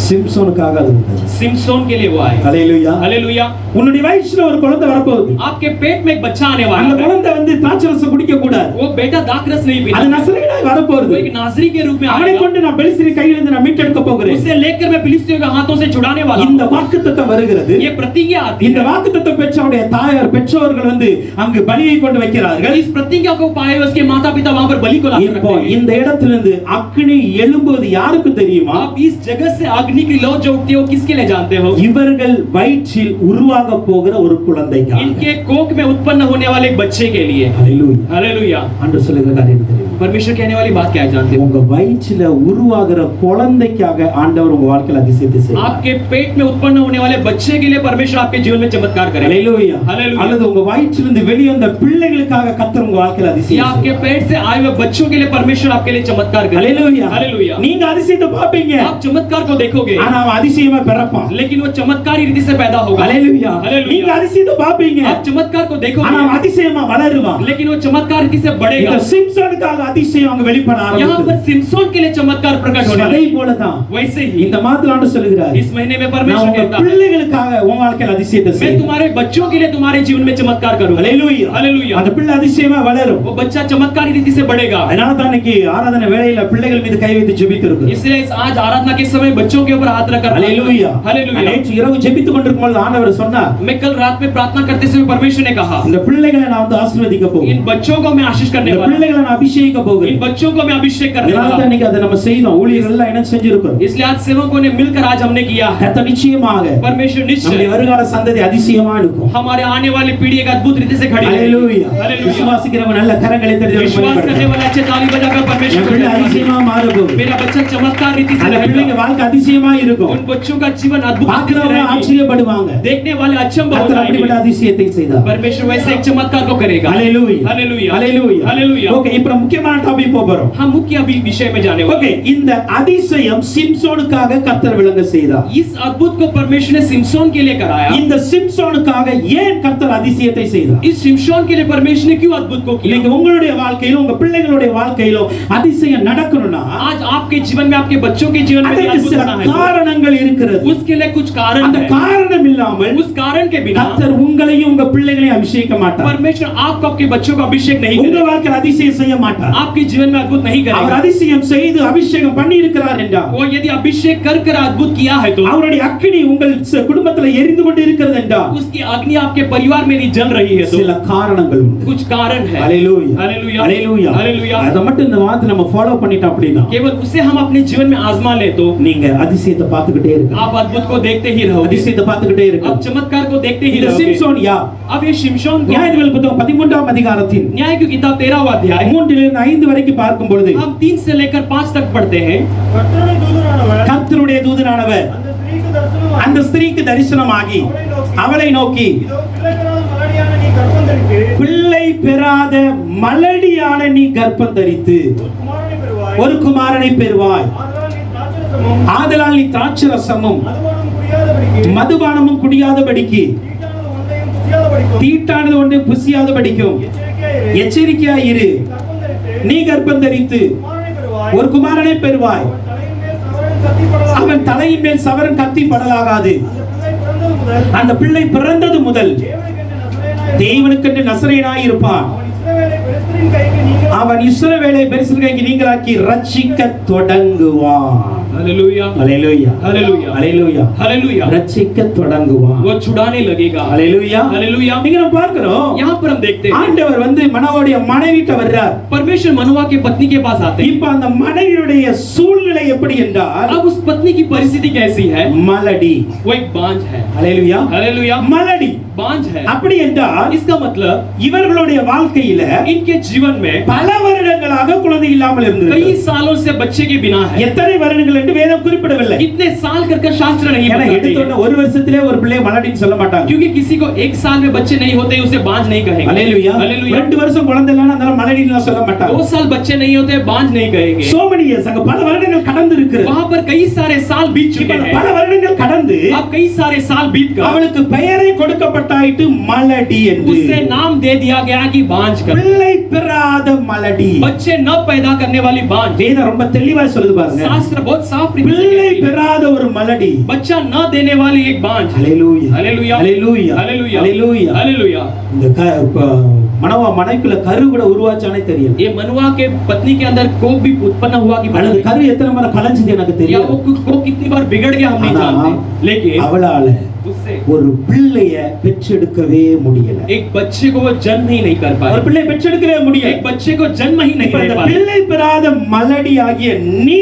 சிம்சோனுக்காக அது வந்தது. सिमसोन के लिए वो आए। ஹல்லேலூயா. हालेलुया। உன்னுடைய வயிற்றில ஒரு குழந்தை வரப்போகுது. आपके पेट में एक बच्चा आने वाला அந்த है। குழந்தை வந்து திராட்சரசம் குடிக்க கூடாது. वो बेटा दाखरस नहीं அது पीना। நசரேயனாய் வரப்போகுது. वो एक नाज़री के रूप में அவனை आएगा। கொண்டு நான் பெலிஸ்தரின் கையிலிருந்து நான் மீட்டெடுக்க போகிறேன். उसे लेकर मैं फिलिस्तीयों के हाथों से छुड़ाने वाला இந்த हूं। வாக்குத்தத்தம் வருகிறது. ये प्रतिज्ञा आती இந்த है। வாக்குத்தத்தம் பெற்றவருடைய தாயார் பெற்றோர்கள் வந்து அங்கு பலியை கொண்டு வைக்கிறார்கள். इस प्रतिज्ञा को पाए हुए उसके माता पिता वहां पर बलि को लाकर இப்போ रखते हैं। இந்த இடத்திலிருந்து அக்கினி எழும்புவது யாருக்கு தெரியுமா? आप इस जगह से अग्नि की लौ जो उठती है वो किसके लिए जानते हो? இவர்கள் வயிற்றில் உருவாக போகிற ஒரு குழந்தைக்காக. इनके कोख में उत्पन्न होने वाले एक बच्चे के लिए। ஹல்லேலூயா. हालेलुया। ஆண்டவர் சொல்லுகிற காரியம் தெரியுமா? परमेश्वर कहने वाली बात क्या है जानते हो? உங்க வயிற்றில உருவாகிற குழந்தைக்காக ஆண்டவர் உங்க வாழ்க்கையில அதிசயத்தை செய்வார். आपके पेट में उत्पन्न होने वाले बच्चे के लिए परमेश्वर आपके जीवन में चमत्कार करेगा। ஹல்லேலூயா. हालेलुया। அல்லது உங்க வயிற்றிலிருந்து வெளியே வந்த பிள்ளைகளுக்காக கர்த்தர் உங்க வாழ்க்கையில या அதிசயம் आपके செய்வார். पेट से आए हुए बच्चों के लिए परमेश्वर आपके लिए चमत्कार करेगा। ஹல்லேலூயா. हालेलुया। நீங்க அதிசயத்தை பாப்பீங்க. आप चमत्कार को देखोगे ஆனா அவன் அதிசயமா பிறப்பான். लेकिन वो चमत्कारी रीति से पैदा होगा। ஹல்லேலூயா. हालेलुया। நீங்க அதிசயத்தை பாப்பீங்க. आप चमत्कार को ஆனா देखोगे அவன் அதிசயமா வளருவான். लेकिन वो चमत्कार रीति से बढ़ेगा। இந்த சிம்சோனுக்காக அதிசயம் அங்க வெளிப்பட यहाँ पर ஆரம்பிச்சது. सिमसोन के लिए चमत्कार प्रकट होने அதே लगे। போலதான் वैसे ही இந்த மாதத்துல ஆண்டவர் சொல்லுகிறார், इस महीने में நான் परमेश्वर உங்க कहता है பிள்ளைகளுக்காக உன் வாழ்க்கையில அதிசயத்தை मैं செய்வேன். तुम्हारे बच्चों के लिए तुम्हारे जीवन में चमत्कार करूंगा। ஹல்லேலூயா. हालेलुया। அந்த பிள்ளை அதிசயமா வளரும். वो बच्चा चमत्कारी रीति से बढ़ेगा। அதனால தான் இன்னைக்கு ஆராதனை வேளையில பிள்ளைகள் மீது கை வைத்து ஜெபித்திருக்கிறோம். इसलिए इस आज आराधना के समय बच्चों के ऊपर हाथ रखकर ஹல்லேலூயா. हालेलुया। நேற்று இரவு ஜெபித்துக் கொண்டிருக்கும் பொழுது ஆண்டவர் சொன்னார், मैं कल रात में प्रार्थना करते समय परमेश्वर ने कहा இந்த பிள்ளைகளை நான் வந்து ஆசீர்வதிக்க इन போகிறேன். बच्चों को मैं आशीष करने இந்த वाला हूं। பிள்ளைகளை நான் அபிஷேகிக்க इन போகிறேன். बच्चों को मैं अभिषेक करने அதனால वाला தான் हूं। இன்னைக்கு அதை நம்ம செய்யணும். ஊழியர்கள் எல்லாம் என்ன செஞ்சிருக்கிறோம். इसलिए आज सेवकों ने मिलकर आज हमने किया है। கர்த்தர் நிச்சயமாக परमेश्वर நம்முடைய निश्चय வருங்கால சந்ததி அதிசயமா இருக்கும். हमारे आने वाली पीढ़ी एक अद्भुत रीति से खड़ी ஹல்லேலூயா. रहेगी। हालेलुया। விசுவாசிக்கிறவங்க நல்ல கரங்களை தட்டி विश्वास करने वाले अच्छे ताली बजाकर என் परमेश्वर को பிள்ளை धन्यवाद दें। அதிசயமா மாறும். मेरा बच्चा चमत्कार रीति से அந்த रहेगा। பிள்ளைங்க வாழ்க்கை அதிசயமா இருக்கும். उन बच्चों का जीवन अद्भुत रीति से பார்க்கிறவங்க रहेगा। ஆச்சரியப்படுவாங்க. देखने वाले अचंभ हो கர்த்தர் जाएंगे। அப்படிப்பட்ட அதிசயத்தை செய்தார். परमेश्वर वैसे एक चमत्कार को करेगा। ஹல்லேலூயா. हालेलुया। ஹல்லேலூயா. हालेलुया। ஓகே, இப்போ முக்கியமான டாபிக் போறோம். हम मुख्य अभी विषय में जाने वाले ஓகே, இந்த அதிசயம் சிம்சோனுக்காக கர்த்தர் விளங்க செய்தார். हैं। इस अद्भुत को परमेश्वर ने सिमसोन के लिए कराया। இந்த சிம்சோனுக்காக ஏன் கர்த்தர் அதிசயத்தை செய்தார்? इस सिमसोन के लिए परमेश्वर ने क्यों अद्भुत को किया? இன்னைக்கு உங்களுடைய வாழ்க்கையிலும் உங்க பிள்ளைகளுடைய வாழ்க்கையிலும் அதிசயம் நடக்கணும்னா आज आपके जीवन में आपके बच्चों के जीवन में அதுக்கு अद्भुत சில होना है। காரணங்கள் இருக்கிறது. उसके लिए कुछ कारण அந்த है। காரணம் இல்லாமல் उस कारण के बिना கர்த்தர் உங்களையும் உங்க பிள்ளைகளையும் அபிஷேகிக்க மாட்டார். परमेश्वर आपको आपके बच्चों को अभिषेक नहीं உங்க करेगा। வாழ்க்கையில் அதிசயம் செய்ய மாட்டார். आपके जीवन में अद्भुत नहीं அவர் करेगा। அதிசயம் செய்து அபிஷேகம் பண்ணி இருக்கிறார் என்றால் वो यदि अभिषेक कर कर अद्भुत किया है तो அவருடைய அக்கினி உங்கள் குடும்பத்தில் எரிந்து கொண்டு இருக்கிறது என்றால் उसकी अग्नि आपके परिवार में नहीं जल रही है तो சில காரணங்கள் உண்டு. कुछ कारण है। ஹல்லேலூயா. हालेलुया। ஹல்லேலூயா. हालेलुया। அதை மட்டும் இந்த வார்த்தை நம்ம ஃபாலோ பண்ணிட்டோம் அப்படின்னா केवल उसे हम अपने जीवन में आजमा ले तो நீங்க அதிசயத்தை பார்த்துக்கிட்டே இருக்க. आप अद्भुत को देखते ही रहोगे। அதிசயத்தை பார்த்துக்கிட்டே இருக்க. आप चमत्कार को देखते ही இந்த रहोगे। சிம்சோன் யார்? अब ये शिमशोन को நியாயாதிபதிகள் புத்தகம் 13ஆம் அதிகாரத்தின் न्याय की किताब 13वां अध्याय 3 இலிருந்து 5 வரைக்கும் பார்க்கும் பொழுது हम 3 से लेकर 5 तक पढ़ते हैं। கர்த்தருடைய தூதனானவர் கர்த்தருடைய தூதனானவர் அந்த ஸ்திரீக்கு தரிசனமாகி அந்த ஸ்திரீக்கு தரிசனமாகி அவளை நோக்கி, இதோ பிள்ளை பெறாத மலடியான நீ கர்ப்பம் தரித்து பிள்ளை பெறாத மலடியான நீ கர்ப்பம் தரித்து ஒரு குமாரனை பெறுவாய். ஒரு குமாரனை பெறுவாய். ஆதலால் நீ திராட்சரசமும் ஆதலால் நீ திராட்சரசமும் மதுபானம் குடியாதபடிக்கு மதுபானமும் குடியாதபடிக்கு தீட்டானது ஒன்றையும் புசியாதபடிக்கும் தீட்டானது ஒன்றை புசியாதபடிக்கும் எச்சரிக்கையாய் இரு. நீ கர்ப்பம் தரித்து ஒரு குமாரனை பெறுவாய். அவன் தலையின் மேல் சவரன் கத்தி படலாகாது. அந்த பிள்ளை பிறந்தது முதல் தேவனுக்கென்று நசரேயனாய் இருப்பான். அவன் இஸ்ரவேலை பெலிஸ்தரின் கைக்கு நீங்களாக்கி ரட்சிக்கத் தொடங்குவான். हालेलुया। ஹல்லேலூயா. हालेलुया। ஹல்லேலூயா. हालेलुया। ரட்சிக்கத் தொடங்குவான். वो छुड़ाने लगेगा। ஹல்லேலூயா. हालेलुया। நீங்க நம்ம பார்க்கிறோம், यहाँ पर हम देखते हैं ஆண்டவர் வந்து மனோவுடைய மனைவிட்ட வர்றார். परमेश्वर मनुआ की पत्नी के पास आते हैं। இப்ப அந்த மனைவியுடைய சூழ்நிலை எப்படி என்றால் अब उस पत्नी की परिस्थिति कैसी है? மலடி. वो एक बांझ है। ஹல்லேலூயா. हालेलुया। மலடி. बांझ है। அப்படி என்றால் इसका मतलब இவர்களுடைய வாழ்க்கையில इनके जीवन में பல வருடங்களாக குழந்தை இல்லாமல் இருந்தது. कई सालों से बच्चे के बिना है। எத்தனை வருடங்கள் என்று வேதம் குறிப்பிடவில்லை. इतने साल कर शास्त्र नहीं ஏன்னா बताती எடுத்தோட है। ஒரு வருஷத்திலே ஒரு பிள்ளை மலடின்னு சொல்ல மாட்டாங்க. क्योंकि किसी को एक साल में बच्चे नहीं होते उसे बांझ नहीं कहेंगे। ஹல்லேலூயா. हालेलुया। 2 வருஷம் குழந்தை இல்லைன்னா அதனால மலடின்னு சொல்ல மாட்டாங்க. 2 साल बच्चे नहीं होते बांझ नहीं कहेंगे। so many years அங்க பல வருடங்கள் கடந்து இருக்கு. वहां पर कई सारे साल बीत இப்ப चुके அந்த பல हैं। வருடங்கள் கடந்து अब कई सारे साल बीत गए। அவளுக்கு பெயரை கொடுக்கப்பட்டாயிட்டு மலடி என்று. उससे नाम दे दिया गया कि बांझ कर। பிள்ளை பெறாத மலடி. बच्चे न पैदा करने वाली बांझ। வேதம் ரொம்ப தெளிவா சொல்லுது பாருங்க. शास्त्र बहुत साफ रीति से பிள்ளை कहती है, பெறாத ஒரு மலடி. बच्चा न देने वाली एक बांझ। ஹalleluya हालेलुया ஹalleluya हालेलुया ஹalleluya. हालेलुया। இந்த மனவா மனைக்குள்ள கரு கூட உருவாச்சானே தெரியல. ये मनुआ के पत्नी के अंदर कोक भी उत्पन्न हुआ कि அல்லது கரு எத்தனை முறை கலஞ்சது எனக்கு या தெரியாது. वो कोक कितनी बार बिगड़ गया हम नहीं जानते, लेकिन அவளால उससे ஒரு பிள்ளைய பெற்றெடுக்கவே முடியல. एक बच्चे को वो जन्म ही नहीं कर ஒரு पाए, பிள்ளை பெற்றெடுக்கவே முடியல. एक बच्चे को जन्म ही नहीं இப்ப दे இந்த पाए। பிள்ளை பெறாத மலடி ஆகிய நீ,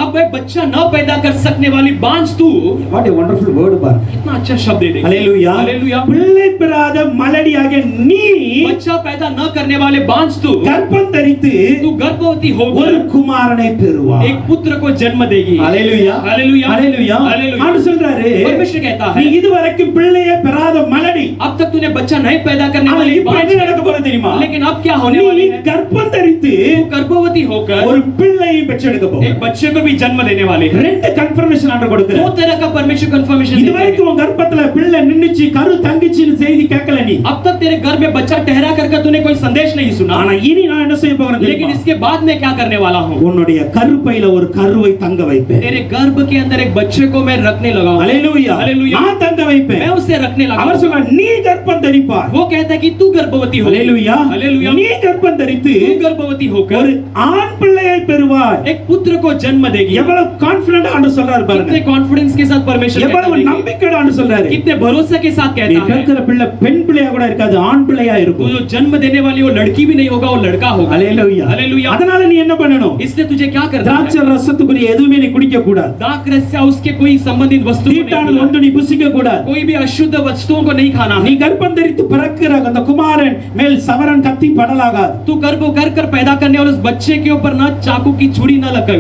अब वह बच्चा न पैदा कर सकने वाली बांझ तू, what a wonderful word பாருங்க. कितना अच्छा शब्द है। ஹalleluya हालेलुया। பிள்ளை பெறாத மலடி ஆகிய நீ बच्चा पैदा न करने वाले बांझ तू, கர்ப்பம் தரித்து तू गर्भवती ஒரு होकर குமாரனை பெறுவாய். एक पुत्र को जन्म देगी। ஹalleluya हालेलुया ஹalleluya. हालेलुया। ஆண்டு சொல்றாரு, परमेश्वर कहता நீ है, இதுவரைக்கும் பிள்ளையை பெறாத மலடி, अब तक तूने बच्चा नहीं पैदा करने ஆனா वाली இப்ப बांझ, என்ன நடக்க போறது தெரியுமா? लेकिन अब क्या होने நீ वाली है, கர்ப்பம் தரித்து तू गर्भवती होकर ஒரு பிள்ளையை பெற்றெடுக்க போற. एक बच्चे को भी जन्म देने वाली है। ரெண்டு கன்ஃபர்மேஷன் ஆண்டு दो கொடுக்கிறார். तरह का परमेश्वर कंफर्मेशन देता है। இதுவரைக்கும் உன் கர்ப்பத்துல பிள்ளை நின்னுச்சு, கரு தங்கிச்சுன்னு செய்தி கேட்கல நீ. अब तक तेरे घर में बच्चा ठहरा करके तूने कोई संदेश नहीं सुना, ஆனா இனி நான் என்ன செய்ய போறேன் लेकिन தெரியுமா? इसके बाद मैं क्या करने वाला हूँ, உன்னுடைய கருப்பையில ஒரு கருவை தங்க வைப்பேன். तेरे गर्भ के अंदर एक बच्चे को मैं रखने लगा हूँ। ஹalleluya हालेलुया। நான் தங்க வைப்பேன். मैं उसे रखने लगा அவர் हूँ। சொல்றார், நீ கர்ப்பம் தரிப்பாய். वो कहता है कि तू गर्भवती हो। ஹalleluya हालेलुया। நீ கர்ப்பம் தரித்து तू गर्भवती ஒரு होकर ஆண் பிள்ளையை பெறுவாய். एक पुत्र को जन्म देगी। எவ்வளவு கான்ஃபிடென்ட் ஆண்டு சொல்றாரு பாருங்க. कितने कॉन्फिडेंस के साथ परमेश्वर कहता எவ்வளவு है, நம்பிக்கையோட ஆண்டு சொல்றாரு. कितने भरोसे के साथ நீ कहता है, பெற்கிற பிள்ளை பெண் பிள்ளையா கூட இருக்காது, ஆண் பிள்ளையா वो இருக்கும். जो जन्म देने वाली वो लड़की भी नहीं होगा, वो लड़का होगा। ஹalleluya हालेलुया। அதனால நீ என்ன பண்ணணும்? इसलिए तुझे क्या करना திராட்சை है, ரசத்துக்குரிய எதுவுமே நீ குடிக்க கூடாது. दाक रस से उसके कोई संबंधित वस्तु को नहीं தீட்டானது पीना। ஒன்று நீ புசிக்க கூடாது. कोई भी अशुद्ध वस्तुओं को नहीं खाना நீ है। கர்ப்பம் தரித்து பிறக்கிற அந்த குமாரன் மேல் சவரன் கத்தி படலாகாது. तू गर्भ कर पैदा करने वाले उस बच्चे के ऊपर ना चाकू की छुरी ना लगे,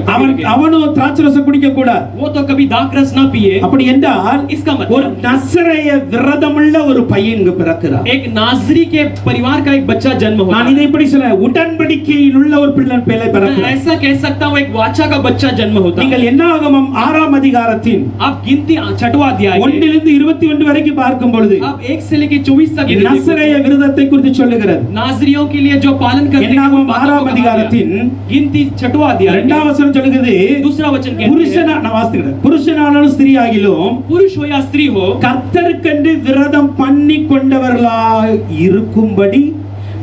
அவனும் திராட்சை ரசம் குடிக்க கூடாது. वो तो कभी दाक रस ना पिए। அப்படி என்றால் इसका ஒரு मतलब நசரேய விரதமுள்ள ஒரு பையன் இங்கு பிறக்கிறார். एक नाजरी के परिवार का एक बच्चा जन्म होता நான் है। இதை இப்படி சொல்றேன், உடன்படிக்கையில் உள்ள ஒரு பிள்ளை பிறக்கிறார். मैं ऐसा कह सकता हूँ, एक वाचा का बच्चा जन्म होता है। நீங்கள் என்னாகமம் 6ஆம் அதிகாரத்தின் आप गिनती 6वां अध्याय 1 21 வரைக்கும் பார்க்கும் பொழுது आप 1 से लेकर 24 तक गिनती நசரேய விரதத்தை குறித்து சொல்லுகிறது. नाजरियों के लिए जो पालन करने की என்னாகமம் बातों को 6ஆம் कहा அதிகாரத்தின் गया। गिनती 6वां अध्याय 2ஆம் வசனம் சொல்லுகிறது, दूसरा वचन कहता है, புருஷனா நான் வாசிக்கிறேன், புருஷனானாலும் ஸ்திரீ ஆகிலும் पुरुष हो या स्त्री हो கர்த்தருக்கென்று விரதம் பண்ணி கொண்டவர்களாய் இருக்கும்படி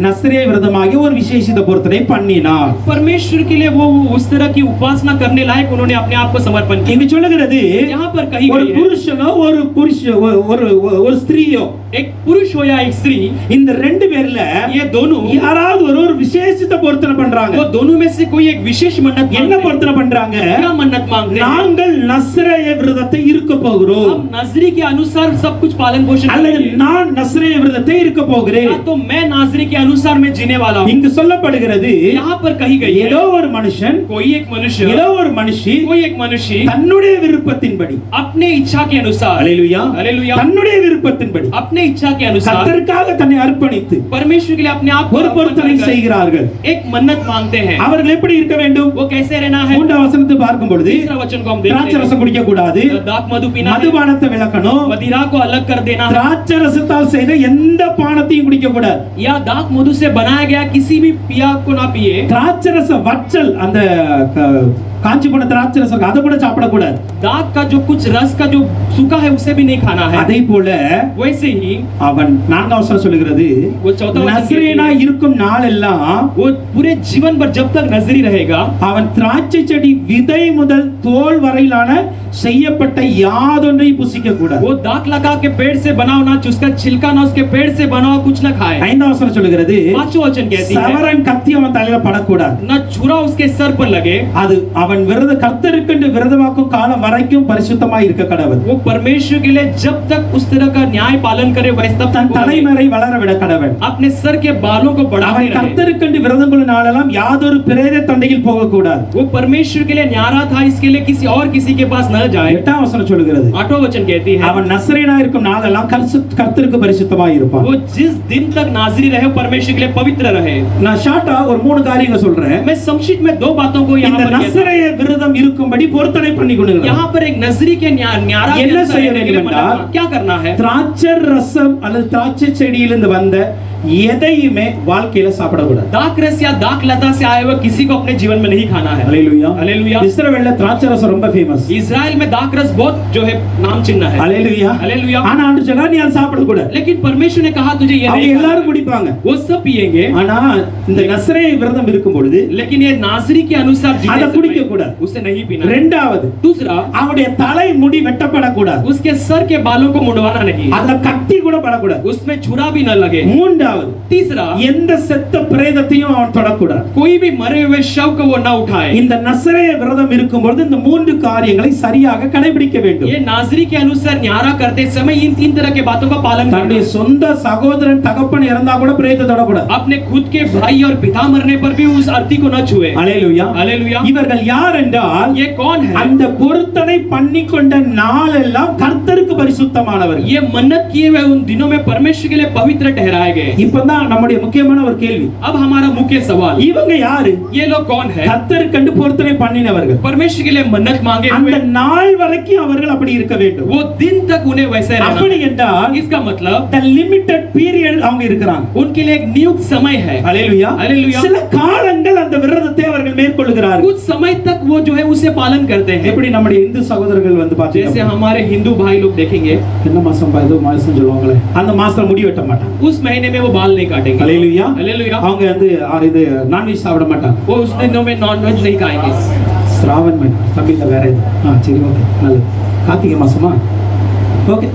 நசரேய விரதமாகிய ஒரு விசேஷித்த பொருத்தனை பண்ணினார். परमेश्वर के लिए वो उस तरह की उपासना करने लायक उन्होंने अपने आप को समर्पण किया। இங்கு சொல்லுகிறது, यहाँ पर कही ஒரு गई है, புருஷனோ ஒரு ஸ்திரீயோ, एक पुरुष हो या एक स्त्री, இந்த ரெண்டு பேர்ல ये दोनों யாராவது ஒரு விசேஷித்த பொருத்தனை பண்றாங்க. वो दोनों में से कोई एक विशेष मन्नत என்ன मांगते हैं। பொருத்தனை பண்றாங்க? क्या मन्नत मांगते हैं? நாங்கள் நசரேய விரதத்தை இருக்க போகிறோம், हम नाजरी के अनुसार सब कुछ पालन पोषण அல்லது करेंगे, நான் நசரேய விரதத்தை இருக்க போகிறேன். या तो मैं नाजरी के अनुसार मैं जीने वाला हूँ। இங்கு சொல்லப்படுகிறது, यहाँ पर कही गई है, ஏதோ ஒரு மனுஷன், कोई एक मनुष्य, ஏதோ ஒரு மனுஷி कोई एक मनुष्य தன்னுடைய விருப்பத்தின்படி, अपने इच्छा के अनुसार, அல்லேலூயா, हालेलुया, தன்னுடைய விருப்பத்தின்படி अपने इच्छा के अनुसार கர்த்தருக்காக தன்னை அர்ப்பணித்து परमेश्वर के लिए अपने आप को ஒரு अर्पण பொருத்தனை कर செய்கிறார்கள். एक मन्नत मांगते हैं। அவர்கள் எப்படி இருக்க வேண்டும்? वो कैसे रहना है? 3ஆம் வசனத்தை பார்க்கும் பொழுது, तीसरा वचन को हम देखते திராட்சை हैं, ரசம் குடிக்க கூடாது, दाक मधु पीना है, மதுபானத்தை விலக்கணும், मदिरा को अलग कर देना है, திராட்சை ரசத்தால் செய்த எந்த பானத்தையும் குடிக்க கூடாது. या दाक मधु से बनाया गया किसी भी पिया को ना पिए। திராட்சை ரச வற்றல், அந்த காஞ்சி போன திராட்சை ரசம் அதை கூட சாப்பிடக்கூடாது. दाक का जो कुछ रस का जो सूखा है उसे भी नहीं खाना है। அதே போல वैसे ही அவன் 4ஆம் வசனம் சொல்லுகிறது, वो चौथा वचन நசரேயனா இருக்கும் நாளெல்லாம் वो पूरे जीवन भर जब तक नजरी रहेगा அவன் திராட்சை செடி விதை முதல் தோல் வரையிலான செய்யப்பட்ட யாதொன்றையும் புசிக்க கூடாது. वो दाक लगा के पेड़ से बनाओ ना, उसका छिलका ना उसके पेड़ से बनाओ कुछ ना खाए। 5ஆம் வசனம் சொல்லுகிறது, पांचवा वचन कहती है, சவரன் கத்தி அவன் தலையில படக்கூடாது. ना छुरा उसके सर पर लगे। அது அவன் கர்த்தருக்கென்று விரதமாக்கும் காலம் வரைக்கும் பரிசுத்தமாய் இருக்க கடவுள். वो परमेश्वर के लिए जब तक उस तरह का न्याय पालन करे वैसे तब தன் तक தலைமறை வளர விட கடவுள். अपने सर के बालों को बढ़ाते அவன் रहे। கர்த்தருக்கென்று விரதம் கொள்ளும் நாளெல்லாம் யாதொரு பிரேத தண்டையில் போக கூடாது. वो परमेश्वर के लिए न्यारा था, इसके लिए किसी और किसी के पास न जाए। 8ஆம் வசனம் சொல்லுகிறது, आठवां वचन कहती है, அவன் நசரேயனா இருக்கும் நாளெல்லாம் கர்த்தருக்கு பரிசுத்தமாய் இருப்பான். वो जिस दिन तक नाजरी रहे परमेश्वर के लिए पवित्र रहे। நான் ஷார்ட்டா ஒரு 3 காரியங்களை சொல்றேன். मैं संक्षिप्त में 2 बातों को यहाँ இந்த पर कहता हूं। நசரேய விரதம் இருக்கும்படி பொருத்தனை பண்ணி கொடுங்க. यहाँ पर एक नजरी के न्यारा என்ன के செய்ய अनुसार रहने के लिए வேண்டும் என்றால், मन्नत क्या करना है? திராட்சை ரசம் அல்லது திராட்சை செடியிலிருந்து வந்த எதையுமே வாழ்க்கையில சாப்பிடக்கூடாது. दाखरस या दाख लता से आए हुए किसी को अपने जीवन में नहीं खाना है. ஹalleluya. हालेलुया. இஸ்ரவேல்ல திராட்சை ரசம் ரொம்ப ஃபேமஸ். इजराइल में दाखरस बहुत जो है नाम चिन्ह है. ஹalleluya. हालेलुया. ஆனா ஆண்டவர் சொன்னா நீ அதை சாப்பிடக்கூடாது. लेकिन परमेश्वर ने कहा तुझे ये அவங்க नहीं खाना. எல்லாரும் குடிப்பாங்க. वो सब पिएंगे. ஆனா இந்த நசரேய விரதம் இருக்கும் பொழுது लेकिन ये नाजरी के अनुसार जीने அதை से குடிக்க पहले கூடாது. उसे नहीं पीना. இரண்டாவது दूसरा, அவருடைய தலை முடி வெட்டப்படக்கூடாது. उसके सर के बालों को मुंडवाना नहीं. அதுல கத்தி கூட படக்கூடாது. उसमें छुरा भी न लगे. மூன்றாவது तीसरा, எந்த செத்த பிரேதத்தையும் அவன் தொடக்கூடாது. कोई भी मरे हुए शव को वो न उठाए. இந்த நசரேய விரதம் இருக்கும் பொழுது இந்த மூன்று காரியங்களை சரியாக கடைபிடிக்க வேண்டும். ये नाजरी के अनुसार न्यारा करते समय इन तीन तरह के बातों का पालन தன்னுடைய करना. சொந்த சகோதரன் தகப்பன் இறந்தா கூட பிரேதத்தை தொடக்கூடாது. अपने खुद के भाई और पिता मरने पर भी उस अर्थी को न छुए. அல்லேலூயா. हालेलुया. இவர்கள் யார் என்றால் ये कौन है? அந்த பொருத்தனை பண்ணிக்கொண்ட நாளெல்லாம் கர்த்தருக்கு பரிசுத்தமானவர்கள். ये मन्नत किए हुए उन दिनों में परमेश्वर के लिए पवित्र ठहराए गए. இப்பதான் நம்முடைய முக்கியமான ஒரு கேள்வி. अब हमारा मुख्य सवाल, இவங்க யாரு? ये लोग कौन है? கர்த்தருக்கென்று பொருத்தனை பண்ணினவர்கள். परमेश्वर के लिए मन्नत मांगे அந்த हुए நாள் வரைக்கும் அவர்கள் அப்படி இருக்க வேண்டும். वो दिन तक उन्हें वैसे அப்படி रहना. என்றால் इसका मतलब the limited period அவங்க இருக்கிறாங்க. उनके लिए एक नियुक्त समय है. அல்லேலூயா. हालेलुया. சில காலங்கள் அந்த விரதத்தை அவர்கள் மேற்கொள்கிறார்கள். कुछ समय तक वो जो है उसे पालन करते हैं. எப்படி நம்முடைய இந்து சகோதரர்கள் வந்து जैसे பாத்தீங்கன்னா हमारे हिंदू भाई लोग देखेंगे, என்ன மாசம் ஏதோ மாசம் சொல்லுவாங்களே அந்த மாசத்துல முடி வெட்ட மாட்டாங்க. उस महीने में वो बाल नहीं काटेंगे. அல்லேலூயா. हालेलुया. அவங்க வந்து இது நான்வெஜ் சாப்பிட மாட்டாங்க. वो उस दिनों में नॉनवेज नहीं खाएंगे. ஸ்ராவன் மணி தமிழ்ல வேற இது. சரி ஓகே நல்லது. கார்த்திகை மாசமா ஓகே.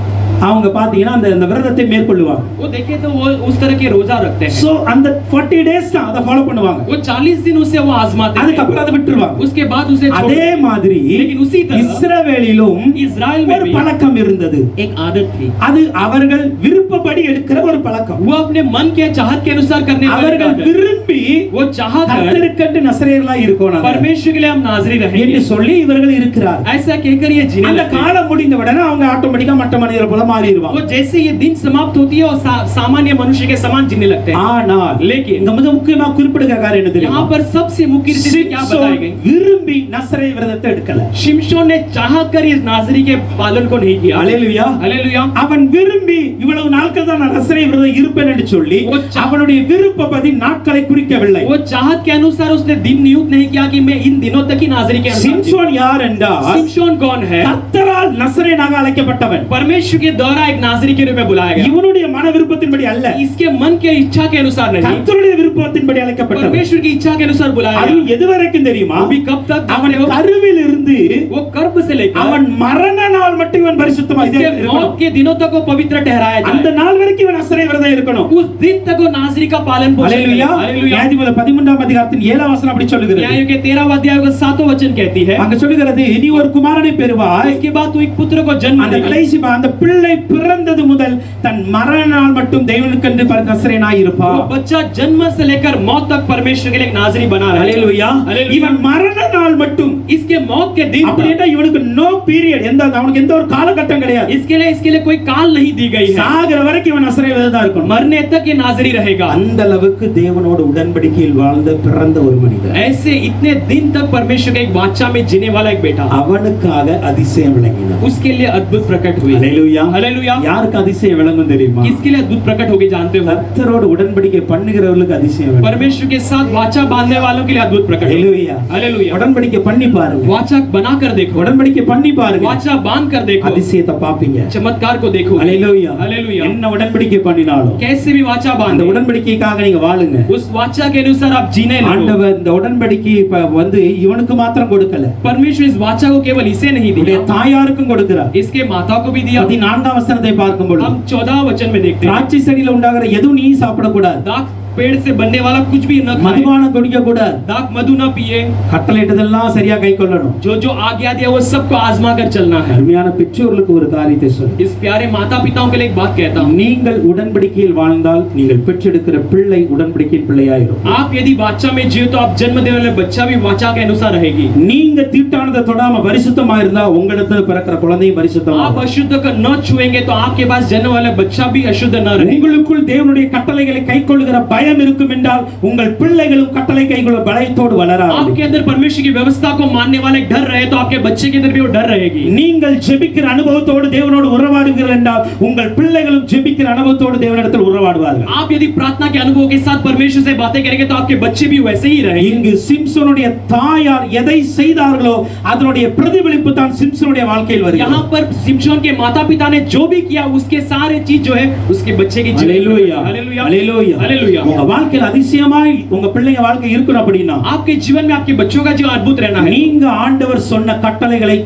அவங்க பாத்தீங்கன்னா அந்த விரதத்தை மேற்கொள்ளுவாங்க. वो देखे तो वो उस तरह के रोजा रखते हैं. சோ அந்த 40 டேஸ் தான் அதை ஃபாலோ பண்ணுவாங்க. वो 40 दिन उसे वो आजमाते அதுக்கு हैं. அப்புறம் அதை விட்டுருவாங்க. उसके बाद उसे छोड़ அதே மாதிரி लेकिन उसी तरह இஸ்ரவேலிலும் इजराइल में ஒரு भी பழக்கம் இருந்தது. एक आदत थी. அது அவர்கள் விருப்பப்படி எடுக்கிற ஒரு பழக்கம். वो अपने मन के चाहत के अनुसार करने वाली அவர்கள் आदत. விரும்பி वो चाहकर கர்த்தருக்கென்று நசரேயர்களா இருக்கணும் परमेश्वर के लिए हम नाजरी என்று रहेंगे சொல்லி இவர்கள் இருக்கிறார். ऐसा कहकर ये जीने அந்த लगते हैं. காலம் முடிந்த உடனே அவங்க ஆட்டோமேட்டிக்கா மற்ற மனிதர் போல மாறிடுவாங்க. वो जैसे ये दिन समाप्त होती है और सामान्य मनुष्य के समान जीने लगते हैं. ஆனால் लेकिन இங்க மிக முக்கியமா குறிப்பிடுகிற காரியம் என்ன यहाँ தெரியுமா? पर सबसे मुख्य चीज क्या बताई गई? விரும்பி நசரேய விரதத்தை எடுக்கல. शिमशोन ने चाहकर इस नाजरी के पालन को नहीं किया. அல்லேலூயா. हालेलुया. அவன் விரும்பி இவ்வளவு நாட்கள் தான் நான் நசரேய விரதம் இருப்பேன் என்று சொல்லி அவனுடைய விருப்பப்படி நாட்களை குறிக்கவில்லை. वो चाहत के अनुसार उसने दिन नियुक्त नहीं किया कि मैं इन दिनों तक ही नाजरी के अनुसार. சிம்சோன் யார் என்றால் शिमशोन कौन है? கர்த்தரால் நசரேயனாக அழைக்கப்பட்டவன். परमेश्वर के द्वारा एक नाजरी के रूप में बुलाया गया. இவனுடைய மன விருப்பத்தின்படி அல்ல, इसके मन के इच्छा के अनुसार नहीं, கர்த்தருடைய விருப்பத்தின்படி அழைக்கப்பட்டவன். परमेश्वर की इच्छा के अनुसार बुलाया அது गया. எதுவரைக்கும் தெரியுமா? अभी कब तक? அவன் கருவில் இருந்து वो गर्भ से लेकर அவன் மரண நாள் மட்டும் இவன் பரிசுத்தமாக इसके இருக்கணும். मौत के दिनों तक वो पवित्र ठहराया அந்த जाए. நாள் வரைக்கும் இவன் நசரேய விரதம் இருக்கணும். उस दिन तक वो नाजरी का पालन पोषण करे. அல்லேலூயா. हालेलुया. நியாயாதிபதி 13ஆம் அதிகாரத்தின் 7ஆம் வசனம் அப்படி சொல்லுகிறது. न्यायों के 13वां अध्याय का 7वां वचन कहती है, அங்க சொல்லுகிறது நீ ஒரு குமாரனை பெறுவாய். इसके बाद तू एक पुत्र को जन्म அந்த देगी. கடைசி அந்த பிள்ளை பிறந்தது முதல் தன் மரண நாள் மட்டும் தேவனுக்கென்று நசரேயனாய் இருப்பான். वो बच्चा जन्म से लेकर मौत तक परमेश्वर के लिए एक नाजरी बना रहे. அல்லேலூயா. हालेलुया. இவன் மரண நாள் மட்டும் इसके मौत के दिन तक அப்படின்னா இவனுக்கு நோ பீரியட், அவனுக்கு எந்த ஒரு காலகட்டம் கிடையாது. इसके लिए कोई काल नहीं दी गई है. சாகிற வரைக்கும் இவன் நசரேய விரதம் தான் இருக்கணும். मरने तक ये नाजरी रहेगा. அந்த அளவுக்கு தேவனோடு உடன்படிக்கையில் வாழ்ந்த பிறந்த ஒரு மனிதன். ऐसे इतने दिन तक परमेश्वर के एक वाचा में जीने वाला एक बेटा, அவனுக்காக அதிசயம் விளங்கினார். उसके लिए अद्भुत प्रकट हुई. அல்லேலூயா. हालेलुया. யாருக்கு அதிசயம் விளங்கும் தெரியுமா? किसके लिए अद्भुत प्रकट होगी जानते हो? கர்த்தரோடு உடன்படிக்கை பண்ணுகிறவர்களுக்கு அதிசயம் விளங்கும். परमेश्वर के साथ वाचा बांधने वालों के लिए अद्भुत प्रकट होगी. அல்லேலூயா. हालेलुया. உடன்படிக்கை பண்ணி பாருங்க. वाचा बनाकर देखो, உடன்படிக்கை பண்ணி பாருங்க. वाचा बांध कर देखो, அதிசயத்தை பாப்பீங்க. चमत्कार को देखो. அல்லேலூயா. हालेलुया. என்ன உடன்படிக்கை பண்ணினாலும் कैसे भी वाचा அந்த बांधे, உடன்படிக்கைக்காக நீங்க வாழுங்க. उस वाचा के अनुसार आप जीने लगो. ஆண்டவர் இந்த உடன்படிக்கை வந்து இவனுக்கு மாத்திரம் கொடுக்கல, परमेश्वर इस वाचा को केवल इसे नहीं உடைய दिया, தாயாருக்கும் கொடுக்கிறார். इसके माता को भी दिया. 14ஆம் வசனத்தை பார்க்கும் பொழுது हम 14 वचन में देखते हैं, திராட்சை செடியில உண்டாகிற எதுவும் நீ சாப்பிடக்கூடாது, दाख पेड़ से बनने वाला कुछ भी न खाए, மதுபானம் குடிக்க கூடாது, दाख मधु न पिए, கட்டளையிட்டதெல்லாம் சரியா கை கொள்ளணும். जो जो आज्ञा दिया वो सबको आजमा कर चलना है. அருமையான பெற்றோர்களுக்கு ஒரு காரியத்தை சொல்லு. इस प्यारे माता पिताओं के लिए एक बात कहता हूँ, நீங்கள் உடன்படிக்கையில் வாழ்ந்தால் நீங்கள் பெற்றெடுக்கிற பிள்ளை உடன்படிக்கையின் பிள்ளையாயிரும். आप यदि वाचा में जियो तो आप जन्म देने वाले बच्चा भी वाचा के अनुसार रहेगी. நீங்க தீட்டானதை தொடாம பரிசுத்தமா இருந்தா உங்களிடத்துல பிறக்கிற குழந்தையும் பரிசுத்தமா आप अशुद्ध को न छुएंगे तो आपके पास जन्म वाला बच्चा भी अशुद्ध न रहे. உங்களுக்குள் தேவனுடைய கட்டளைகளை கைக்கொள்ளுகிற பய பயம் இருக்கும் என்றால் உங்கள் பிள்ளைகளும் கட்டளை கைக்குள்ள பயத்தோடு வளராது. आपके अंदर परमेश्वर की व्यवस्था को मानने वाले डर रहे तो आपके बच्चे के अंदर भी वो डर रहेगी. நீங்கள் ஜெபிக்கிற அனுபவத்தோடு தேவனோடு உறவாடுகிறீர்கள் என்றால் உங்கள் பிள்ளைகளும் ஜெபிக்கிற அனுபவத்தோடு தேவனிடத்தில் உறவாடுவார்கள். आप यदि प्रार्थना के अनुभव के साथ परमेश्वर से बातें करेंगे तो आपके बच्चे भी वैसे ही रहेंगे. இங்கு சிம்சோனுடைய தாயார் எதை செய்தார்களோ அதனுடைய பிரதிபலிப்பு தான் சிம்சோனுடைய வாழ்க்கையில் வருகிறது. यहाँ पर सिमशोन के माता पिता ने जो भी किया उसके सारे चीज जो है उसके बच्चे की ஹalleluya हालेलुया ஹalleluya हालेलुया. உங்க வாழ்க்கையில் அதிசயமாய் உங்க பிள்ளைங்க வாழ்க்கை இருக்கணும் அப்படினா आपके जीवन में आपके बच्चों का जीवन अद्भुत रहना है. நீங்க ஆண்டவர் சொன்ன கட்டளைகளை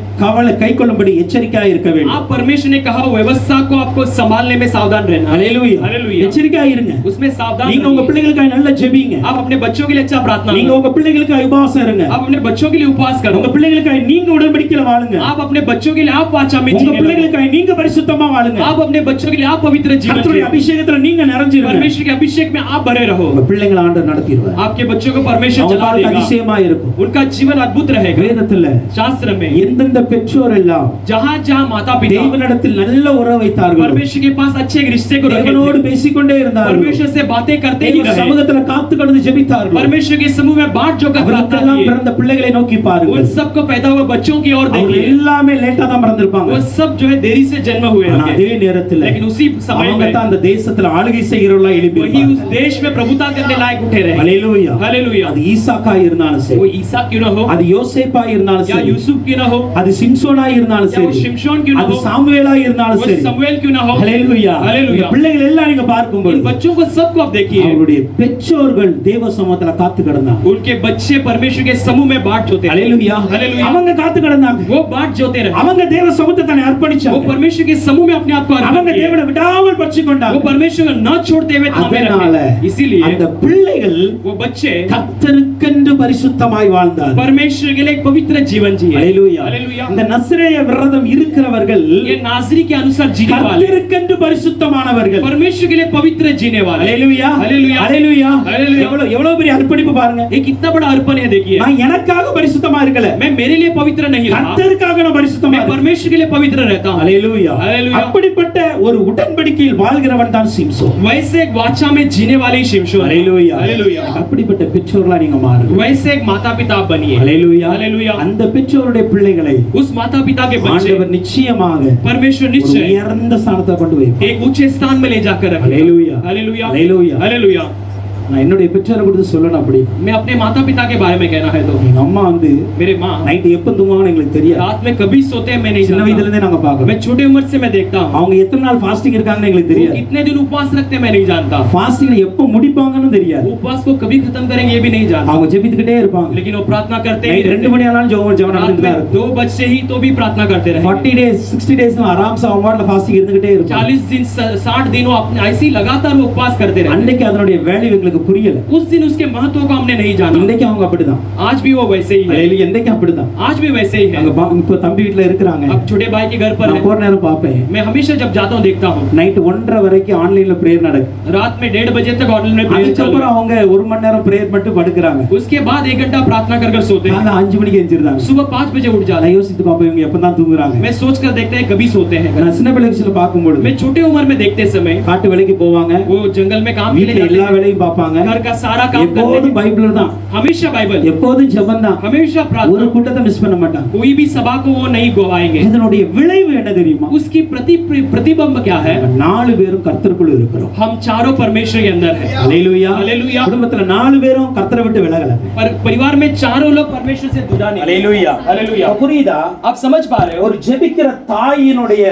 கைக்கொள்ளும்படி எச்சரிக்கையாக இருக்க வேண்டும். आप परमेश्वर ने कहा व्यवस्था को आपको संभालने में सावधान रहना. ஹalleluya हालेलुया. எச்சரிக்கையாக இருங்க. उसमें सावधान நீங்க உங்க பிள்ளைகளுக்காக நல்ல ஜெபிங்க. आप अपने बच्चों के लिए अच्छा प्रार्थना நீங்க करो. உங்க பிள்ளைகளுக்காக உபவாசம் இருங்க. आप अपने बच्चों के लिए उपवास करो. உங்க பிள்ளைகளுக்காக நீங்க உடன்படிக்கையில வாழுங்க. आप अपने बच्चों के लिए आप वाचा में உங்க जीने लगो. பிள்ளைகளுக்காக நீங்க பரிசுத்தமா வாழுங்க. आप अपने बच्चों के लिए आप पवित्र जीवन கர்த்தருடைய जियो. அபிஷேகத்துல நீங்க நிறைஞ்சிருங்க. परमेश्वर के अभिषेक में आप भरे रहो. உங்க பிள்ளைகளை ஆண்டவர் நடத்திடுவார். आपके बच्चों को परमेश्वर அவங்க चला வாழ்க்கை देगा. அதிசயமா இருக்கும். उनका जीवन अद्भुत रहेगा. வேதத்துல शास्त्र में எந்தெந்த பெற்றோர் எல்லாம் जहाँ जहाँ माता पिता தேவனிடத்தில் நல்ல உறவு வைத்தார்கள், परमेश्वर के पास अच्छे एक रिश्ते को रखे தேவனோடு थे. பேசிக்கொண்டே இருந்தார்கள், परमेश्वर से बातें करते ही தேவ रहे. சமூகத்துல காத்து கடந்து ஜெபித்தார்கள், परमेश्वर के समूह में बाट जो कर प्रार्थना அவர்களுக்கெல்லாம் किए. பிறந்த பிள்ளைகளை நோக்கி उन பாருங்கள். सबको पैदा हुए बच्चों की ओर அவங்க देखिए. எல்லாமே லேட்டா தான் பிறந்திருப்பாங்க. वो सब जो है देरी से जन्म हुए ஆனா होंगे. அதே நேரத்துல लेकिन उसी समय அவங்க में தான் அந்த தேசத்துல ஆளுகை செய்கிறவர்களா எழுப்பி वही उस देश में प्रभुता करने लायक उठे रहे. ஹalleluya हालेलुया. அது ஈசாக்கா இருந்தாலும் वो சரி, ईसा क्यों ना हो அது யோசேப்பா இருந்தாலும் या சரி, यूसुफ क्यों ना हो அது சிம்சோனா இருந்தாலும் या वो சரி, शिमशोन क्यों ना அது हो சாமுவேலா இருந்தாலும் वो சரி, समूएल क्यों ना हो. ஹalleluya हालेलुया. இந்த பிள்ளைகள் எல்லாம் நீங்க பார்க்கும்போது इन बच्चों को सबको आप देखिए. அவருடைய பெற்றோர்கள் தேவ சமூகத்துல காத்து கிடந்தாங்க. उनके बच्चे परमेश्वर के समूह में बाट जोते रहे. ஹalleluya हालेलुया. அவங்க காத்து கிடந்தாங்க. वो बाट जोते रहे. அவங்க தேவ சமூகத்தை தன்னை वो அர்ப்பணிச்சாங்க. परमेश्वर के समूह में अपने आप को अर्पण அவங்க किए. தேவனை விடாமல் பற்றிக்கொண்டாங்க. वो परमेश्वर को न छोड़ते हुए थामे அதனால रखे. इसीलिए அந்த பிள்ளைகள் वो बच्चे கர்த்தருக்கென்று பரிசுத்தமாய் வாழ்ந்தார்கள். परमेश्वर के लिए एक पवित्र जीवन जिए. ஹalleluya हालेलुया. இந்த நஸ்ரேய விரதம் இருக்கிறவர்கள் ये नाजरी के अनुसार जीने वाले கர்த்தருக்கென்று பரிசுத்தமானவர்கள். परमेश्वर के लिए पवित्र जीने वाले. ஹalleluya हालेलुया. ஹalleluya हालेलुया. எவ்வளவு பெரிய அர்ப்பணிப்பு பாருங்க. ये कितना बड़ा अर्पण है देखिए. நான் எனக்காக பரிசுத்தமா இருக்கல, मैं मेरे लिए पवित्र नहीं रहा, கர்த்தருக்காக நான் பரிசுத்தமா मैं இருக்கேன். परमेश्वर के लिए पवित्र रहता हूँ. ஹalleluya हालेलुया. அப்படிப்பட்ட ஒரு உடன்படிக்கையில் வாழ்கிறவன் தான் சிம்சோன். वैसे एक वाचा में जीने वाले ही शिमशोन. ஹalleluya हालेलुया. அப்படிப்பட்ட பெற்றோர்களா நீங்க மாறுங்க. वैसे एक माता पिता आप बनिए. ஹalleluya हालेलुया. அந்த பெற்றோருடைய பிள்ளைகளை उस माता पिता के बच्चे ஆண்டவர் நிச்சயமாக परमेश्वर ஒரு निश्चय உயர்ந்த ஸ்தானத்தை கொண்டு வைப்பார். एक ऊंचे स्थान में ले जाकर रखेगा. ஹalleluya हालेलुया. ஹalleluya हालेलुया. நான் என்னுடைய பெற்றோரை கொடுத்து சொல்லணும் அப்படி. मैं अपने माता पिता के बारे में कहना है तो எங்க அம்மா வந்து मेरे माँ நைட் எப்ப தூங்குவாங்கன்னு எங்களுக்கு தெரியாது. रात में कभी सोते हैं मैं नहीं சின்ன வயதுல जानता. இருந்தே நாங்க பாக்குறோம். मैं छोटे उम्र से मैं देखता हूँ. அவங்க எத்தனை நாள் ஃபாஸ்டிங் இருக்காங்கன்னு எங்களுக்கு वो தெரியாது. कितने दिन उपवास रखते हैं मैं नहीं जानता. ஃபாஸ்டிங் எப்ப முடிப்பாங்கன்னு தெரியாது. उपवास को कभी खत्म करेंगे ये भी नहीं जानता. அவங்க ஜெபித்துக்கிட்டே இருப்பாங்க. लेकिन वो प्रार्थना करते ही நைட் 2 रहते மணி ஆனாலும் ஜெபம் रात நடந்துட்டு தான் में இருக்கும். 2 बजे ही तो भी प्रार्थना करते रहे. 40 days 60 days ஆராம்சா அவங்க வாட்ல ஃபாஸ்டிங் இருந்துகிட்டே இருப்பாங்க. 40 दिन 60 दिन वो अपने ऐसे ही लगातार वो उपवास करते रहे. அன்னைக்கு அதனுடைய வேல்யூ எங்களுக்கு புரியல. उस दिन उसके महत्व को हमने नहीं जाना. இன்னைக்கு அவங்க அப்படிதான். आज भी वो वैसे ही है. ஹalleluya இன்னைக்கு அப்படிதான். आज भी वैसे ही है. அங்க இப்போ தம்பி வீட்ல இருக்காங்க. अब छोटे भाई के घर पर நான் है. போற நேரம் பாப்பேன். मैं हमेशा जब जाता हूँ देखता हूँ நைட் 1:30 வரைக்கும் ஆன்லைன்ல பிரேயர் நடக்குது. रात में 1:30 बजे तक ऑनलाइन में प्रेयर चल அதுக்கப்புறம் रहा அவங்க 1 மணி நேரம் பிரேயர் பண்ணிட்டு படுக்கறாங்க. है. उसके बाद 1 घंटा प्रार्थना कर सोते हैं. காலைல 5 மணிக்கு எந்திரிறாங்க. सुबह 5 बजे उठ जाते நான் हैं. யோசித்து பாப்பேன் இவங்க எப்பதான் தூங்குறாங்க. मैं सोच कर देखते हैं कभी सोते हैं. நான் சின்ன பிள்ளை விஷயத்துல பாக்கும்போது मैं छोटे उम्र में देखते समय காட்டு வேலைக்கு போவாங்க. वो जंगल में काम के लिए வீட்ல जाते எல்லா हैं. வேலையும் பாப்பாங்க. घर का सारा काम करते எப்போதும் हैं. பைபிள் தான். हमेशा बाइबल, எப்போதும் ஜெபம் தான். हमेशा ஒரு प्रार्थना. கூட்டத்தை மிஸ் பண்ண மாட்டாங்க. कोई भी सभा को वो नहीं गवाएंगे. இதனுடைய விளைவு என்ன தெரியுமா? उसकी प्रतिबिंब क्या है? நம்ம 4 பேரும் கர்த்தருக்குள்ள இருக்கிறோம். हम चारों परमेश्वर के अंदर हैं. ஹalleluya हालेलुया. குடும்பத்துல 4 பேரும் கர்த்தரை விட்டு விலகல. पर परिवार में चारों लोग परमेश्वर से जुदा नहीं. ஹalleluya हालेलुया. புரியுதா? आप समझ पा रहे हो? ஒரு ஜெபிக்கிற தாயினுடைய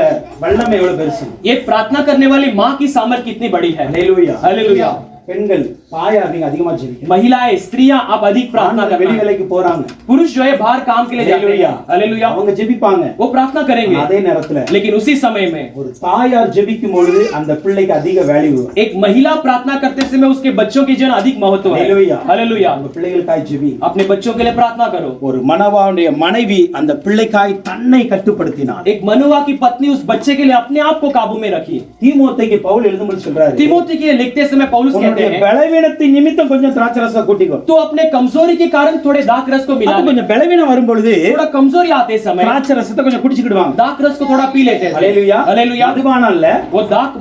வல்லமை எவ்வளவு பெருசு. ये प्रार्थना करने वाली माँ की सामर्थ कितनी बड़ी है. ஹalleluya हालेलुया. பெண்கள் தாயார் நீங்க அதிகமா ஜெபிக்கணும். महिलाएं, स्त्रियां आप अधिक प्रार्थना வெளி करना. வேலைக்கு போறாங்க. पुरुष जो है बाहर काम के लिए जाते हालेलुया. हैं. हालेलुया. அவங்க ஜெபிப்பாங்க. वो प्रार्थना करेंगे. அதே நேரத்துல लेकिन उसी समय में ஒரு தாயார் ஜெபிக்கும் பொழுது அந்த பிள்ளைக்கு அதிக வேல்யூ. एक महिला प्रार्थना करते समय उसके बच्चों की जीवन अधिक महत्व है. हालेलुया. हालेलुया. உங்க பிள்ளைகளுக்காய் ஜெபி. अपने बच्चों के लिए प्रार्थना करो. ஒரு மனவாளுடைய மனைவி அந்த பிள்ளைக்காய் தன்னை கட்டுப்படுத்தினார். एक मनुआ की पत्नी उस बच्चे के लिए अपने आप को काबू में रखी. தீமோத்தேயுக்கு பவுல் எழுதும்போது சொல்றாரு, तिमोथी के लिए लिखते समय पौलुस कहते உன்னுடைய हैं பலவீனத்தின் நிமித்தம் கொஞ்சம் திராட்சரசம் கூட்டிக்கோ. तो अपने कमजोरी के कारण थोड़े दाक रस को मिला. அப்ப கொஞ்சம் பலவீனம் வரும் பொழுது थोड़ा कमजोरी आते समय திராட்சரசத்தை கொஞ்சம் குடிச்சிடுவாங்க. दाक रस को थोड़ा पी लेते हैं. ஹalleluya हालेलुया. அதுவான இல்ல, वो दाक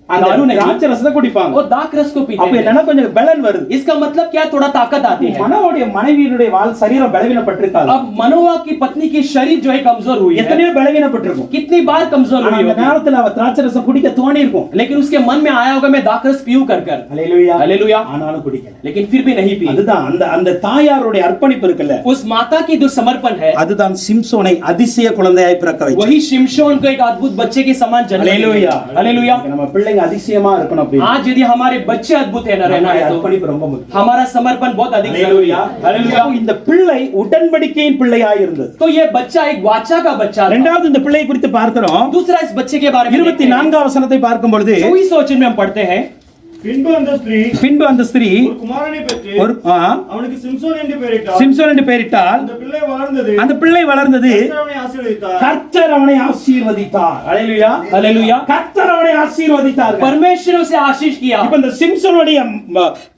அந்த दारू नहीं, திராட்சை ரசத்தை குடிப்பாங்க. वो दाख रस को पीते அப்ப हैं। என்னன்னா கொஞ்சம் பலன் வருது. इसका मतलब क्या, थोड़ा ताकत आती है। மனோவுடைய மனைவியினுடைய சரீரம் பலவீனப்பட்டிருக்காது. अब मनोवा की पत्नी की शरीर जो है कमजोर हुई है, எத்தனையோ பலவீனப்பட்டிருக்கும். कितनी बार कमजोर ஆனா हुई அந்த होगी, நேரத்துல அவ திராட்சை ரசம் குடிக்க தோணி இருக்கும். लेकिन उसके मन में आया होगा मैं दाख रस पीऊं कर कर, ஹல்லேலூயா. हालेलुया, ஆனாலும் குடிக்கல. लेकिन फिर भी नहीं पी। அதுதான் அந்த தாயாருடைய அர்ப்பணிப்பு இருக்குல்ல, उस माता की जो समर्पण है, அதுதான் சிம்சோனை அதிசய குழந்தையாய் பிறக்க வைத்தது. वही शिमशोन को एक अद्भुत बच्चे के समान जन्म दिया। ஹல்லேலூயா. हालेलुया। நம்ம பிள்ளைங்க அதிசயமா இருக்கணும் அப்படி. आज यदि हमारे बच्चे अद्भुत है ना रहना है तो அர்ப்பணிப்பு ரொம்ப முக்கியம். हमारा समर्पण बहुत अधिक जरूरी है। हालेलुया। இந்த பிள்ளை உடன்படிக்கையின் பிள்ளையாய் இருந்தது. तो ये बच्चा एक वाचा का बच्चा था। இரண்டாவது இந்த பிள்ளையை குறித்து பார்க்கிறோம். दूसरा इस बच्चे के बारे में 24 वசனத்தை பார்க்கும் பொழுது 24 वचन में हम पढ़ते हैं, பின்பு அந்த ஸ்திரீ ஒரு குமாரனை பெற்று ஒரு அவனுக்கு சிம்சோன் என்று பெயரிட்டாள். சிம்சோன் என்று பெயரிட்டால் அந்த பிள்ளை வளர்ந்தது. கர்த்தர் அவனை ஆசீர்வதித்தார். ஹல்லேலூயா. हालेलुया। கர்த்தர் அவனை ஆசீர்வதித்தார். परमेश्वर उसे आशीष किया। இப்ப இந்த சிம்சோனுடைய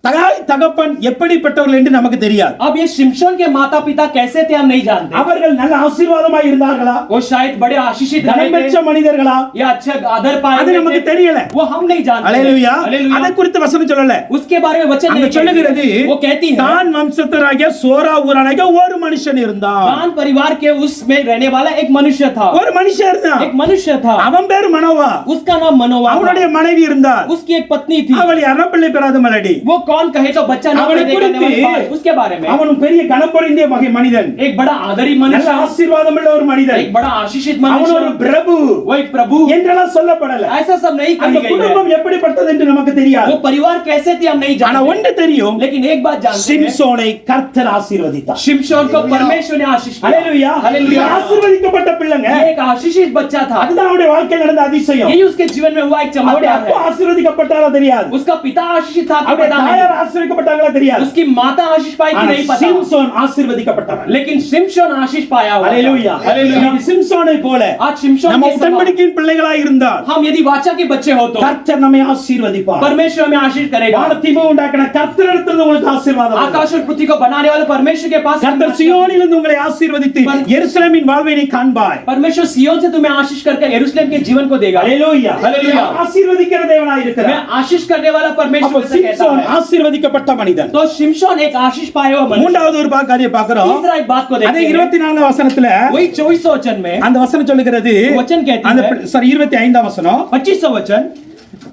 தாய் தகப்பன் எப்படிப்பட்டவர்கள் என்று நமக்கு தெரியாது. अब ये शिमशोन के माता पिता कैसे थे हम नहीं जानते। அவர்கள் நல்ல ஆசீர்வாதமாய் இருந்தார்களா, वो शायद बड़े आशीषित रहे தனம்பெற்ற थे மனிதர்களா, या अच्छा आदर पाए அது हुए நமக்கு थे, தெரியல. वो हम नहीं जानते। ஹல்லேலூயா. हालेलुया। அதை குறித்து வசனம் சொல்லல. उसके बारे में वचन அங்க नहीं சொல்லுகிறது, कहती। वो कहती है தான் வம்சத்தராகிய சோரா ஊரானாகிய ஒரு மனுஷன் இருந்தான். दान परिवार के उसमें रहने वाला एक मनुष्य था। ஒரு மனுஷன் இருந்தான். एक मनुष्य था, அவன் பேர் மனோவா. उसका नाम मनोवा அவனுடைய था। மனைவி இருந்தார். उसकी एक पत्नी थी। அவள் யாரா பிள்ளை பெறாத மலடி. वो कौन कहे तो बच्चा ना அவனை पैदा करने वाली बात, குறித்து उसके बारे में அவன் பெரிய கனப்பொழிந்திய வகை மனிதன். एक बड़ा आदरी நல்ல मनुष्य, ஆசீர்வாதம் உள்ள ஒரு மனிதன். एक बड़ा आशीषित அவன் ஒரு मनुष्य, பிரபு वो एक प्रभु, என்றெல்லாம் சொல்லப்படல. ऐसा सब नहीं அந்த कही गई है। குடும்பம் எப்படிப்பட்டது என்று நமக்கு தெரியாது. वो परिवार कैसे थे हम नहीं ஆனா जानते, ஒன்று தெரியும், लेकिन एक बात जानते हैं, சிம்சோனை கர்த்தர் ஆசீர்வதித்தார். शिमशोन को परमेश्वर ने आशीष किया। ஹல்லேலூயா. हालेलुया। ஆசீர்வதிக்கப்பட்ட பிள்ளைங்க. ये एक आशीषित बच्चा था, அதுதான் அவருடைய வாழ்க்கையில் நடந்த அதிசயம். यही उसके जीवन में हुआ एक அவருடைய चमत्कार அப்பா है। ஆசீர்வதிக்கப்பட்டாரா தெரியாது. उसका पिता आशीषित था कि அவருடைய पता தாயார் नहीं, ஆசீர்வதிக்கப்பட்டாங்களா தெரியாது. उसकी माता आशीष पाई कि ஆனா नहीं पता, சிம்சோன் ஆசீர்வதிக்கப்பட்டார். लेकिन शिमशोन आशीष पाया हुआ था। ஹல்லேலூயா. हालेलुया। இன்னைக்கு சிம்சோனை போல आज शिमशोन நம்ம के समान உடன்படிக்கையின் பிள்ளைகளாய் இருந்தால் हम यदि वाचा के बच्चे हो तो கர்த்தர் நம்மை ஆசீர்வதிப்பார். परमेश्वर हमें आशीष करेगा। வானத்தையும் உண்டாக்கின கர்த்தரிடத்திலிருந்து உங்களுக்கு ஆசீர்வாதம் வரும். आकाश और पृथ्वी को बनाने वाले परमेश्वर के पास கர்த்தர் சியோனிலிருந்து உங்களை ஆசீர்வதித்து எருசலேமின் வாழ்வை நீ காண்பாய். परमेश्वर सियोन से तुम्हें आशीष करके यरूशलेम के जीवन को देगा। ஹல்லேலூயா. ஹல்லேலூயா. ஆசீர்வதிக்கிற தேவனாய் मैं இருக்கிறார். आशीष करने वाला அப்போ परमेश्वर से कहता சிம்சோன் है। ஆசீர்வதிக்கப்பட்ட மனிதன். तो शिमशोन एक आशीष पाया हुआ मनुष्य। மூன்றாவது ஒரு காரியம் பார்க்கிறோம். तीसरा एक बात को அதே देखते हैं, 24 வசனத்துல वही 24 वचन में அந்த வசனம் சொல்லுகிறது, वचन कहती அந்த है, 25 வசனம், 25 वचन,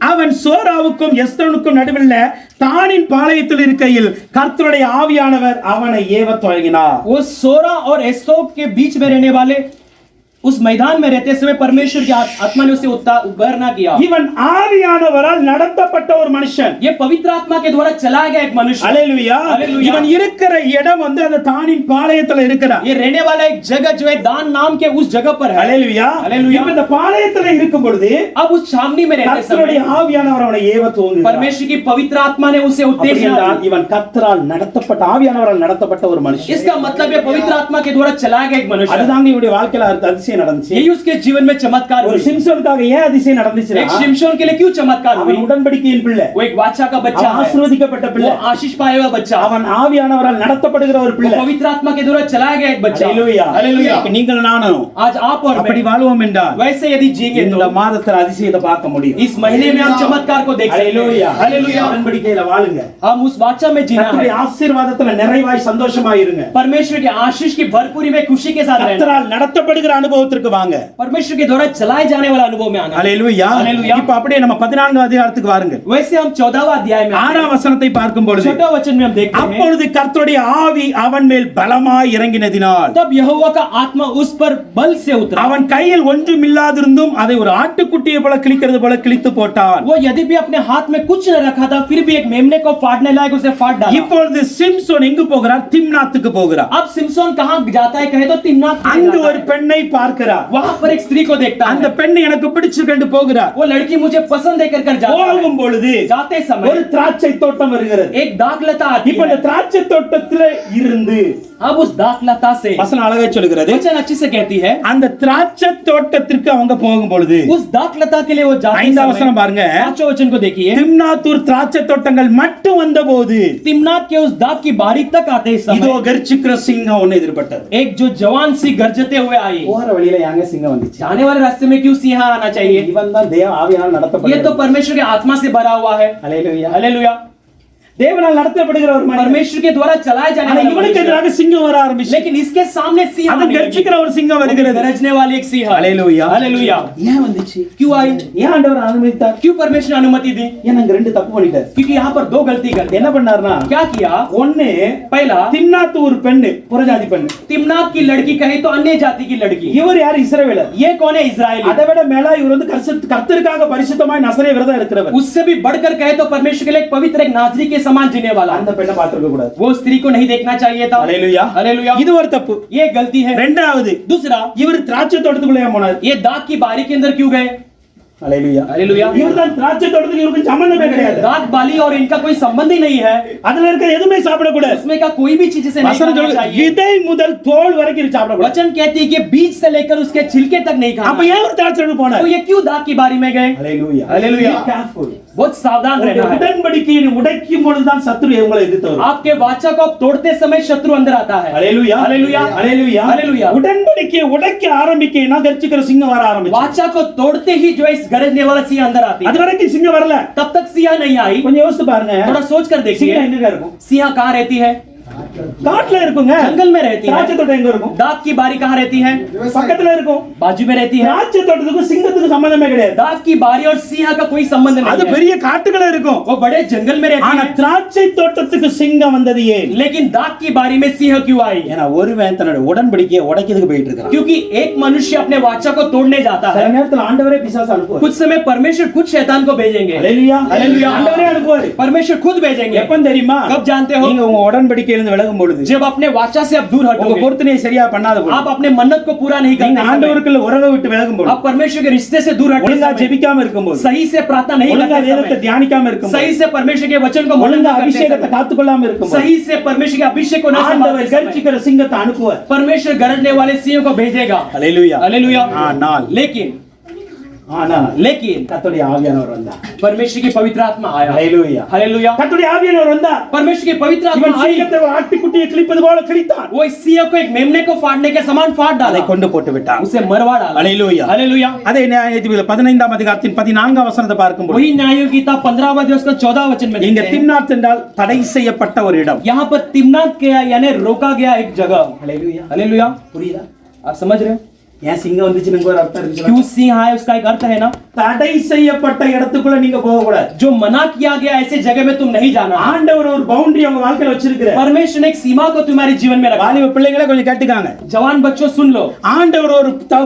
அவன் சோராவுக்கும் எஸ்தோனுக்கும் நடுவில் தானின் பாளையத்தில் இருக்கையில் கர்த்தருடைய ஆவியானவர் அவனை ஏவத் தொடங்கினார். वो सोरा और एस्तोप के बीच में रहने वाले उस मैदान में रहते समय परमेश्वर की आत्मा ने उसे उतारना किया। இவன் ஆவியானவரால் நடத்தப்பட்ட ஒரு மனுஷன். ये पवित्र आत्मा के द्वारा चलाया गया एक मनुष्य। ஹல்லேலூயா. हालेलुया। இவன் இருக்கிற இடம் வந்து அந்த தானின் பாளையத்துல இருக்கிறார். ये रहने वाला एक जगह जो है दान नाम के उस जगह पर है। ஹல்லேலூயா. हालेलुया। இப்ப இந்த பாளையத்துல இருக்கும் பொழுது अब उस छावनी में रहते கர்த்தருடைய समय ஆவியானவர் அவனை ஏவத் துவங்குகிறார். परमेश्वर की पवित्र आत्मा ने उसे அப்படி उत्तेजना என்றால் दी। இவன் கர்த்தரால் நடத்தப்பட்ட ஆவியானவரால் நடத்தப்பட்ட ஒரு மனுஷன். इसका मतलब ये पवित्र आत्मा के द्वारा चलाया गया एक मनुष्य। அதுதான் இவருடைய வாழ்க்கையில அதிசயம் நடந்துச்சு. यही उसके जीवन में चमत्कार ஒரு हुई। சிம்சோனுக்காக ஏன் அதிசயம் நடந்துச்சுன்னா, एक शिमशोन के लिए क्यों चमत्कार हुई? அவன் உடன்படிக்கையின் பிள்ளை, वो एक वाचा का बच्चा அவன் है, ஆசீர்வதிக்கப்பட்ட वो பிள்ளை, आशीष पाया हुआ बच्चा, அவன் ஆவியானவரால் நடத்தப்படுகிற ஒரு वो பிள்ளை. पवित्र आत्मा के द्वारा चलाया गया एक बच्चा। ஹல்லேலூயா. हालेलुया। நீங்கள் நானும் आज आप और அப்படி मैं வாழ்வோம் என்றால் वैसे यदि जीएंगे இந்த तो மாதத்துல அதிசயத்தை பார்க்க முடியும். इस महीने में हम चमत्कार को देख सकते ஹல்லேலூயா. हैं। हालेलुया। உடன்படிக்கையில வாழுங்க. हम उस वाचा में जीना கர்த்தருடைய है। ஆசீர்வாதத்துல நிறைவாய் சந்தோஷமாய் இருங்க. परमेश्वर के आशीष की भरपूरी में खुशी के साथ रहना। கர்த்தரால் நடத்தப்படுகிற அனுபவத்திற்கு வாங்க. परमेश्वर के द्वारा चलाए जाने वाला अनुभव में आना। ஹல்லேலூயா. ஹல்லேலூயா. இப்ப அப்படியே நம்ம 14வது அதிகாரத்துக்கு வாருங்க. वैसे हम 14वां अध्याय में 6ஆம் வசனத்தை பார்க்கும் பொழுது, 6वां वचन में हम देखते हैं, அப்பொழுது கர்த்தருடைய ஆவி அவன் மேல் பலமாய் இறங்கினதினால் तब यहोवा का आत्मा उस पर बल से उतरा। அவன் கையில் ஒன்றுமில்லாதிருந்தும் அதை ஒரு ஆட்டுக்குட்டியை போல கிழிக்கிறது போல கிழித்து போட்டான். वो यदि भी अपने हाथ में कुछ न रखा था, फिर भी एक मेमने को फाड़ने लायक उसे फाड़ डाला। இப்பொழுது சிம்சோன் எங்கு போகிறார்? திம்னாத்துக்கு போகிறார். अब सिमसोन कहां जाता है कहे तो तिम्नात அங்கு ஒரு பெண்ணை பார்க்கிறார். वहां पर एक स्त्री को देखता அந்த है। பெண் எனக்கு பிடிச்சிருக்கு போகிறார். वो लड़की मुझे पसंद है कर जाता है। போகும் பொழுது जाते ஒரு समय திராட்சை தோட்டம் வருகிறது. एक दाखलता आती இப்ப இந்த है। திராட்சை தோட்டத்துல இருந்து अब उस दाखलता से வசனம் அழகா சொல்கிறது, वचन अच्छी से कहती है, அந்த திராட்சை தோட்டத்திற்கு அவங்க போகும் பொழுது उस दाखलता के लिए वो जाते 5ஆம் வசனம் समय பாருங்க. 5वें वचन को देखिए, திம்னாத்தூர் திராட்சை தோட்டங்கள் மட்டும் வந்தபோது तिम्नात के उस दाख की बारी तक आते இதோ समय கர்ச்சிக்கிற சிங்கம் ஒன்னு எதிர்பட்டது. एक जो जवान सी गरजते हुए आई। ஓர வழியில யாங்க சிங்கம் வந்துச்சு जाने वाले रास्ते में क्यों सिंह आना चाहिए? இவன் தான் தேவ ஆவியால் ये நடத்தப்படுகிறது तो परमेश्वर की आत्मा से भरा हुआ है। ஹalleluya हालेलुया। தேவனால் நடத்தப்படுகிற ஒரு மனிதன் परमेश्वर के द्वारा चलाए जाने ஆனா वाला இவனுக்கு मनुष्य। எதிராக சிங்கம் வர ஆரம்பிச்சு लेकिन इसके सामने सिंह அது आने लगी। கர்ஜிக்கிற ஒரு சிங்கம் வருகிறது गरजने वाली एक सिंह। Hallelujah hallelujah. ஏன் வந்துச்சு क्यों आई? ஏன் ஆண்டவர் அனுமதித்தார் क्यों परमेश्वर ने अनुमति दी? ஏன் அங்க ரெண்டு தப்பு பண்ணிட்டார் क्योंकि यहाँ पर दो गलती कर दी। என்ன பண்ணாருன்னா क्या किया? ஒண்ணு पहला, திம்னாத்து ஒரு பெண்ணு புறஜாதி பெண்ணு तिम्नात की लड़की कहे तो अन्य जाति की लड़की। இவர் யார் இஸ்ரவேலர் ये कौन है? इजराइली। அதை விட மேல இவர் வந்து கர்த்தருக்காக பரிசுத்தமாய் நசரே விரதம் இருக்கிறவர் उससे भी बढ़कर कहे तो परमेश्वर के लिए एक पवित्र, एक नाज़री के समान जीने वाला। அந்த பெண்ணை பார்த்திருக்க கூடாது वो स्त्री को नहीं देखना चाहिए था। Hallelujah hallelujah. இது ஒரு தப்பு ये गलती है। ரெண்டாவது दूसरा, இவர் திராட்சை தோட்டத்துக்குள்ளே போனார் ये दाग की बारी के अंदर क्यों गए? Hallelujah hallelujah. இவர் தான் திராட்சை தோட்டத்துக்கு இவருக்கு சம்பந்தமே கிடையாது दाग बाली और इनका कोई संबंध ही नहीं है। அதுல இருக்க எதுவுமே சாப்பிடக்கூடாது उसमें का कोई भी चीज से नहीं வசனம் खाना சொல்லுது चाहिए। விதை முதல் தோல் வரைக்கும் இது சாப்பிடக்கூடாது वचन कहती है कि बीज से लेकर उसके छिलके तक नहीं அப்ப खाना। ஏன் ஒரு திராட்சை தோட்டத்துக்கு तो போனார் ये क्यों दाग की बारी में गए? Hallelujah hallelujah. கேர்ஃபுல் बहुत सावधान रहना है। உடன்படிக்கையை உடைக்கும் பொழுதுதான் சத்துரு உங்களை எதிர்த்து வரும் आपके वाचा को आप तोड़ते समय शत्रु अंदर आता है। Hallelujah hallelujah. Hallelujah hallelujah. உடன்படிக்கையை உடைக்க ஆரம்பிக்கைனா கர்ச்சிக்கிற சிங்கம் வர ஆரம்பிச்சு वाचा को तोड़ते ही जो है इस गरजने वाला सिंह अंदर आती அது है। வரைக்கும் சிங்கம் வரல तब तक सिंह नहीं आई। கொஞ்சம் யோசிச்சு பாருங்க थोड़ा सोच कर देखिए, சிங்கம் எங்க இருக்கும் सिंह कहाँ रहती है? காட்டுல இருக்குங்க जंगल में रहती है। திராட்சை தோட்டம் எங்க இருக்கும் दाग की बारी कहाँ रहती है? பக்கத்துல இருக்கும் बाजू में रहती है। திராட்சை தோட்டத்துக்கும் சிங்கத்துக்கும் சம்பந்தமே கிடையாது दाग की बारी और सिंह का कोई संबंध அது नहीं है। பெரிய காட்டுக்குள்ள இருக்கும் वो बड़े जंगल में रहती ஆனா है। திராட்சை தோட்டத்துக்கு சிங்கம் வந்தது ஏன் लेकिन दाग की बारी में सिंह क्यों आई? ஏன்னா ஒருவன் தன்னோட உடன்படிக்கையை உடைக்கிறதுக்கு போயிட்டு இருக்கான் क्योंकि एक मनुष्य अपने वाचा को तोड़ने जाता சில है। நேரத்துல ஆண்டவரே பிசாசு அனுப்புவார் कुछ समय परमेश्वर खुद शैतान को भेजेंगे। ஹalleluya हालेलुया। ஆண்டவரே அனுப்புவார் परमेश्वर खुद भेजेंगे। எப்ப தெரியுமா कब जानते हो? நீங்க உங்க உடன்படிக்கையில இருந்து விலகும் பொழுது जब अपने वाचा से आप दूर உங்க हटोगे, பொருத்தனையை சரியா பண்ணாத பொழுது आप अपने मन्नत को पूरा नहीं நீங்க करते समय, ஆண்டவருக்குள்ள உறவை விட்டு விலகும் பொழுது आप परमेश्वर के रिश्ते से दूर हटते ஒழுங்கா समय, ஜெபிக்காம இருக்கும்போது सही से प्रार्थना नहीं ஒழுங்கா करते வேதத்தை समय, தியானிக்காம இருக்கும்போது सही से परमेश्वर के वचन को मनन ஒழுங்கா करते அபிஷேகத்தை समय, காத்துக்கொள்ளாம இருக்கும்போது सही से परमेश्वर के अभिषेक को न ஆண்டவர் संभालते समय, கர்ச்சிக்கிற சிங்கத்தை அனுப்புவார் परमेश्वर गरजने वाले सिंह को भेजेगा। ஹalleluya हालेलुया। ஆனால் लेकिन கர்த்தருடைய ஆவியானவர் வந்தார் परमेश्वर की पवित्र आत्मा आया। ஹalleluya हालेलुया। கர்த்தருடைய ஆவியானவர் வந்தார் परमेश्वर की पवित्र आत्मा இவன் आई। சிங்கத்தை ஒரு ஆட்டுக்குட்டியை கிழிப்பது போல கிழித்தான் वो इस सिंह को एक मेमने को फाड़ने के समान फाड़ அதை डाला, கொண்டு போட்டு விட்டான் उसे मरवा डाला। Hallelujah hallelujah. அதே நியாயாதிபதிகள் 15ஆம் அதிகாரத்தின் 14ஆம் வசனத்தை பார்க்கும்போது वही न्यायों की किताब 15वां अध्याय उसका 14 वचन में இங்க देखते हैं। திம்னாத் என்றால் தடை செய்யப்பட்ட ஒரு இடம் यहाँ पर तिम्नात के यानी रोका गया एक जगह। ஹalleluya हालेलुया। புரியுதா आप समझ रहे हो? ஏன் சிங்கம் வந்துச்சுன்னு ஒரு அர்த்தம் இருக்கு क्यों सिंह आए उसका एक अर्थ है ना। தடை செய்யப்பட்ட இடத்துக்குள்ள நீங்க போக கூடாது जो मना किया गया ऐसे जगह में तुम नहीं जाना। ஆண்டவர் ஒரு பவுண்டரி உங்க வாழ்க்கையில வச்சிருக்கிறார் परमेश्वर ने एक सीमा को तुम्हारे जीवन में रखा। வாலிப பிள்ளைகளை கொஞ்சம் கேட்டுக்காங்க जवान बच्चों सुन लो, ஆண்டவர் ஒரு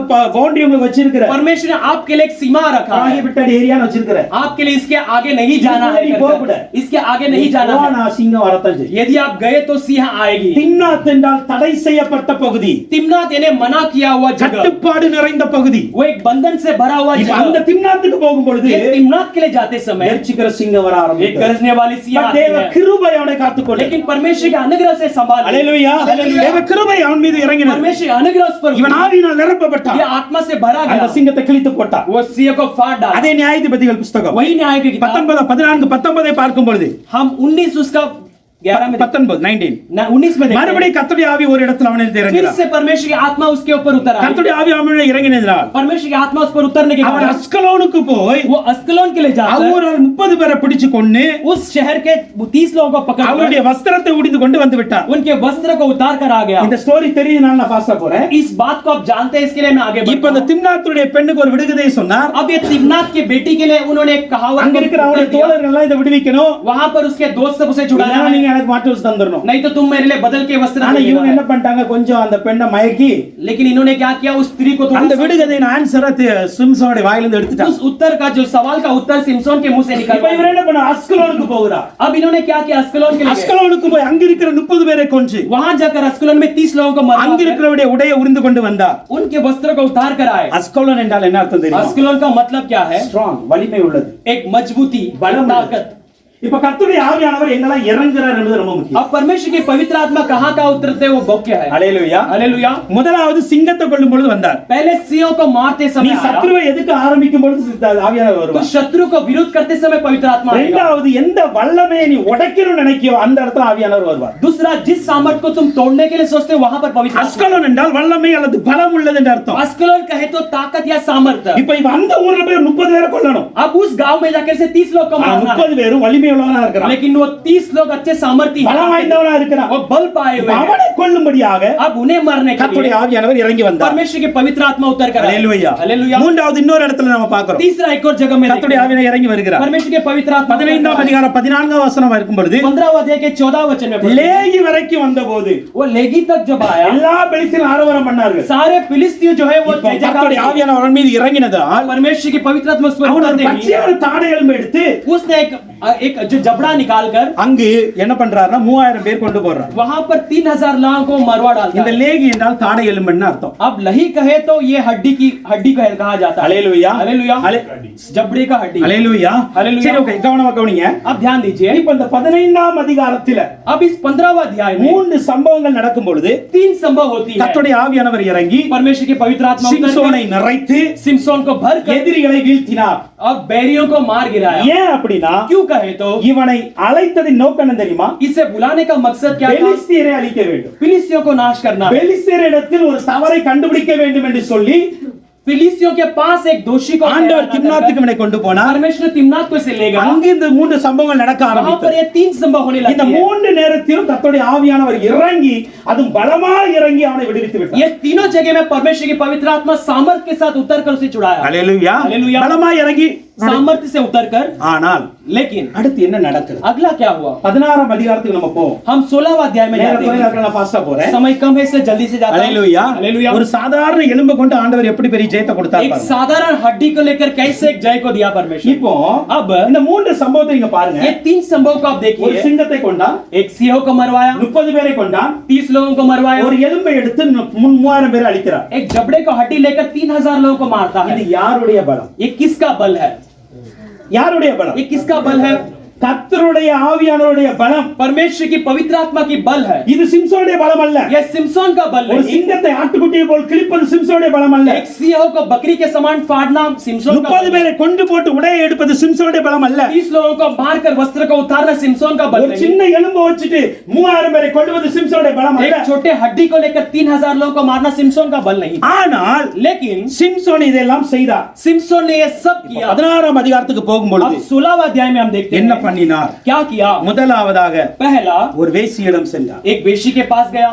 பவுண்டரி உங்களுக்கு வச்சிருக்கிறார் परमेश्वर ने आपके लिए एक सीमा रखा है। ஆகிவிட்ட ஏரியான்னு வச்சிருக்கிறார் आपके लिए इसके आगे नहीं जाना है, इसके आगे नहीं इसके आगे नहीं जाना है। போனா சிங்கம் வரத்தான் செய்யும் यदि आप गए तो सिंह आएगी। திம்னாத் என்றால் தடை செய்யப்பட்ட பகுதி तिम्नात यानी मना किया हुआ जगह, கட்டுப்பாடு நிறைந்த பகுதி वो एक बंधन से भरा हुआ இப்ப அந்த जगह। திம்னாத்துக்கு போகும் பொழுது ये तिम्नात के लिए जाते समय எர்ச்சிக்கிற சிங்கம் வர एक ஆரம்பிக்கும் गरजने वाली सिंह आती தேவ है, கிருபை அவனை காத்துக்கொள்ள लेकिन परमेश्वर के अनुग्रह से संभाल। ஹalleluya தேவ கிருபை அவன் மீது இறங்கினது परमेश्वर के अनुग्रह उस पर இவன் ஆவியினால் நிரப்பப்பட்டான் ये आत्मा से भरा அந்த गया, சிங்கத்தை கிழித்து போட்டான் वो सिंह को फाड़ डाला। அதே நியாயாதிபதிகள் புத்தகம் वही न्याय की किताब 19 14 பார்க்கும் பொழுது हम 19 उसका 11 में 19 में देखते हैं। மறுபடியும் கர்த்தருடைய ஆவி ஒரு இடத்துல அவனில் फिर இறங்கினார் से परमेश्वर की आत्मा उसके ऊपर उतर आई। கர்த்தருடைய ஆவி அவனில் இறங்கினதால் परमेश्वर की आत्मा उस पर उतरने के அவன் बाद அஸ்கலோனுக்கு போய் वो अस्कलोन के लिए जाता है। அவர் 30 பேரை பிடிச்சு கொன்னு उस शहर के 30 लोगों को पकड़ அவருடைய வஸ்திரத்தை உடிந்து கொண்டு வந்து விட்டார் उनके वस्त्र को उतार कर आ गया। இந்த ஸ்டோரி தெரியுதுனால நான் ஃபாஸ்டா போறேன் इस बात को आप जानते हैं, इसके लिए मैं आगे இப்போ இந்த बढ़ता हूं। திம்னாத்துடைய பெண்ணுக்கு ஒரு விடுகதையை சொன்னார் अब ये तिम्नात की बेटी के लिए उन्होंने एक कहावत அங்க இருக்கிற அவருடைய தோழர்கள் எல்லாம் இதை விடுவிக்கணும் वहां पर उसके दोस्त सब उसे छुड़ाना இல்லைன்னா है, நீங்க எனக்கு மாற்று வச்சு தந்துடணும் नहीं तो तुम मेरे लिए बदल के वस्त्र ஆனா देना இவங்க है। என்ன பண்ணிட்டாங்க கொஞ்சம் அந்த பெண்ணை மயக்கி लेकिन इन्होंने क्या किया, उस स्त्री को அந்த थोड़ा விடுகதையின் ஆன்சரை சிம்சோனுடைய வாயிலிருந்து எடுத்துட்டாங்க उस उत्तर का जो सवाल का उत्तर सिमसोन के मुंह से இப்போ निकला। இவர் என்ன பண்ண அஸ்கலோனுக்கு போகிறார் अब इन्होंने क्या किया, अस्कलोन के लिए गए। அஸ்கலோனுக்கு போய் அங்க இருக்கிற 30 பேரை கொன்று वहां जाकर अस्कलोन में 30 लोगों को मारा, அங்க இருக்கிறவருடைய உடையை உரிந்து கொண்டு வந்தார் उनके वस्त्र को उतार कर आए। அஸ்கலோன் என்றால் என்ன அர்த்தம் தெரியுமா अस्कलोन का मतलब क्या है? ஸ்ட்ராங் வலிமை உள்ளது एक मजबूती, बलम ताकत। இப்ப கர்த்தருடைய ஆவியானவர் எங்கெல்லாம் இறங்குறார் என்பது ரொம்ப முக்கியம். अब परमेश्वर की पवित्र आत्मा कहाँ कहाँ उतरते हैं वो वाक्य है। அல்லேலூயா. हालेलुया। முதலாவது சிங்கத்தை கொல்லும் பொழுது வந்தார். पहले सिंहों को मारते நீ समय आया। சத்துருவை எதுக்கு ஆரம்பிக்கும் பொழுது ஆவியானவர் तो வருவார். शत्रु को विरोध करते समय पवित्र आत्मा आएगा। இரண்டாவது எந்த வல்லமையை நீ உடைக்கணும்னு நினைக்கியோ அந்த இடத்துல ஆவியானவர் வருவார். दूसरा जिस सामर्थ को तुम तोड़ने के लिए सोचते हो वहां पर पवित्र आत्मा। அஸ்கலோன் என்றால் வல்லமை அல்லது பலம் உள்ளது என்று அர்த்தம். अस्कलोन कहे तो ताकत या सामर्थ। இப்ப இவ அந்த ஊர்ல போய் 30 பேரை கொல்லணும். अब उस गांव में जाकर से 30 लोग को मारना है। 30 பேரும் வலிமை உள்ளவனா இருக்கிறான். लेकिन वो 30 लोग अच्छे सामर्थी பலம் வாய்ந்தவனா இருக்கிறான். वो बल पाए हुए हैं। அவனை கொல்லும்படியாக अब उन्हें मारने के கர்த்தருடைய लिए ஆவியானவர் இறங்கி வந்தார். परमेश्वर की पवित्र आत्मा उतर कर आया। அல்லேலூயா. हालेलुया। மூன்றாவது இன்னொரு இடத்துல நாம பார்க்கிறோம். तीसरा एक और जगह में கர்த்தருடைய देखते हैं। ஆவியானவர் இறங்கி வருகிறார். परमेश्वर के पवित्र आत्मा 15ஆம் அதிகாரம் 14ஆம் வசனம் இருக்கும் பொழுது 15 अध्याय के 14 वचन में पढ़ते हैं। லேகி வரைக்கும் வந்தபோது वो लेगी तक जब आया எல்லா பெலிஸ்தீன் ஆரவாரம் பண்ணார்கள். सारे फिलिस्तीय जो है वो இப்ப जय जयकार கர்த்தருடைய किए। ஆவியானவர் அவன் மீது இறங்கினதால் परमेश्वर की पवित्र आत्मा उस पर அவன் ஒரு उतरते ही பச்சையான தாடை எலும்பு எடுத்து उसने एक जो जबड़ा निकालकर அங்கு என்ன பண்றாருன்னா 3000 பேர் கொண்டு போறார். वहां पर 3000 लोगों को मरवा डालता இந்த है। லேகி என்றால் தாடை எலும்புன்னு அர்த்தம். अब लही कहे तो ये हड्डी को कहा जाता है। அல்லேலூயா. हालेलुया। जबड़े का हड्डी। அல்லேலூயா. அல்லேலூயா. சரி ஓகே கவனமா கவனிங்க. अब ध्यान दीजिए। இப்ப இந்த 15ஆம் அதிகாரத்தில अब इस 15वां अध्याय में 3 சம்பவங்கள் நடக்கும் பொழுது 3 संभव होती है। கர்த்தருடைய ஆவியானவர் இறங்கி परमेश्वर की पवित्र आत्मा சிம்சோனை நிறைத்து सिमसोन को भर कर எதிரிகளை வீழ்த்தினார். और बैरियों को मार गिराया। ஏன் அப்படினா क्यों कहे तो இவனை அழைத்ததின் நோக்கம் என்ன தெரியுமா? इसे बुलाने का मकसद क्या था? பெலிஸ்தியரை அழிக்க வேண்டும். फिलिस्तियों को नाश करना। பெலிஸ்தியரிடத்தில் ஒரு தவறை கண்டுபிடிக்க வேண்டும் என்று சொல்லி फिलिस्तियों के पास एक दोषी को ஆண்டவர் திம்னாத்துக்கு இவனை கொண்டு போனார். परमेश्वर ने तिम्नात को इसे ले गया। அங்க இந்த 3 சம்பவங்கள் நடக்க वहां पर ஆரம்பித்தது. ये 3 संभव होने இந்த लगे हैं। 3 நேரத்திலும் கர்த்தருடைய ஆவியானவர் இறங்கி அதுவும் பலமாய் இறங்கி அவனை விடுவித்து விட்டார். ये तीनों जगह में परमेश्वर की पवित्र आत्मा सामर्थ के साथ उतर कर उसे छुड़ाया। அல்லேலூயா. அல்லேலூயா. பலமாய் இறங்கி सामर्थ्य से उतरकर। ஆனால் लेकिन அடுத்து என்ன நடக்குது? अगला क्या हुआ? 16ஆம் அதிகாரத்துக்கு நம்ம போவோம். हम 16वां अध्याय में जाते हैं। நான் ஃபாஸ்டா போறேன். समय कम है इसलिए जल्दी से जाता हूं। அல்லேலூயா. हालेलुया। ஒரு சாதாரண எலும்பை கொண்டு ஆண்டவர் எப்படி பெரிய ஜெயத்தை கொடுத்தார் एक பாருங்க. साधारण हड्डी को लेकर कैसे एक जय को दिया परमेश्वर। இப்போ अब இந்த 3 சம்பவத்தை நீங்க பாருங்க. ये 3 संभव को आप ஒரு देखिए। சிங்கத்தை கொண்டான், एक सिंह को मरवाया, 30 பேரை கொண்டான், 30 लोगों को मरवाया, ஒரு எலும்பை எடுத்து 3000 பேரை அழிக்கிறார். एक जबड़े को हड्डी लेकर 3000 लोगों को मारता है। இது யாருடைய பலம்? ये किसका बल है? யாருடைய பலம்? ये किसका बल है? கர்த்தருடைய ஆவியானவருடைய பலம். परमेश्वर की पवित्र आत्मा की बल है। இது சிம்சோனுடைய பலம் அல்ல. यह सिमसोन का बल ஒரு नहीं। சிங்கத்தை ஆட்டுக்குட்டியை போல் கிழிப்பது சிம்சோனுடைய பலம் அல்ல. एक सिंह को बकरी के समान फाड़ना सिमसोन का 30 बल है। பேரை கொண்டு போட்டு உடையை எடுப்பது சிம்சோனுடைய பலம் அல்ல. 30 लोगों को मारकर वस्त्र को उतारना सिमसोन का बल ஒரு नहीं। சின்ன எலும்பை வச்சிட்டு 3000 பேரை கொல்வது சிம்சோனுடைய பலம் அல்ல. एक छोटे हड्डी को लेकर 3000 लोगों को मारना सिमसोन का बल नहीं। ஆனால் लेकिन சிம்சோன் இதெல்லாம் செய்தார். सिमसोन ने यह सब किया। 16ஆம் அதிகாரத்துக்கு போகும்பொழுது अब 16वां अध्याय में हम देखते என்ன हैं பண்ணினார்? क्या किया। முதலாவதாக पहला ஒரு வேசியிடம் சென்றார். एक वेशी के पास गया।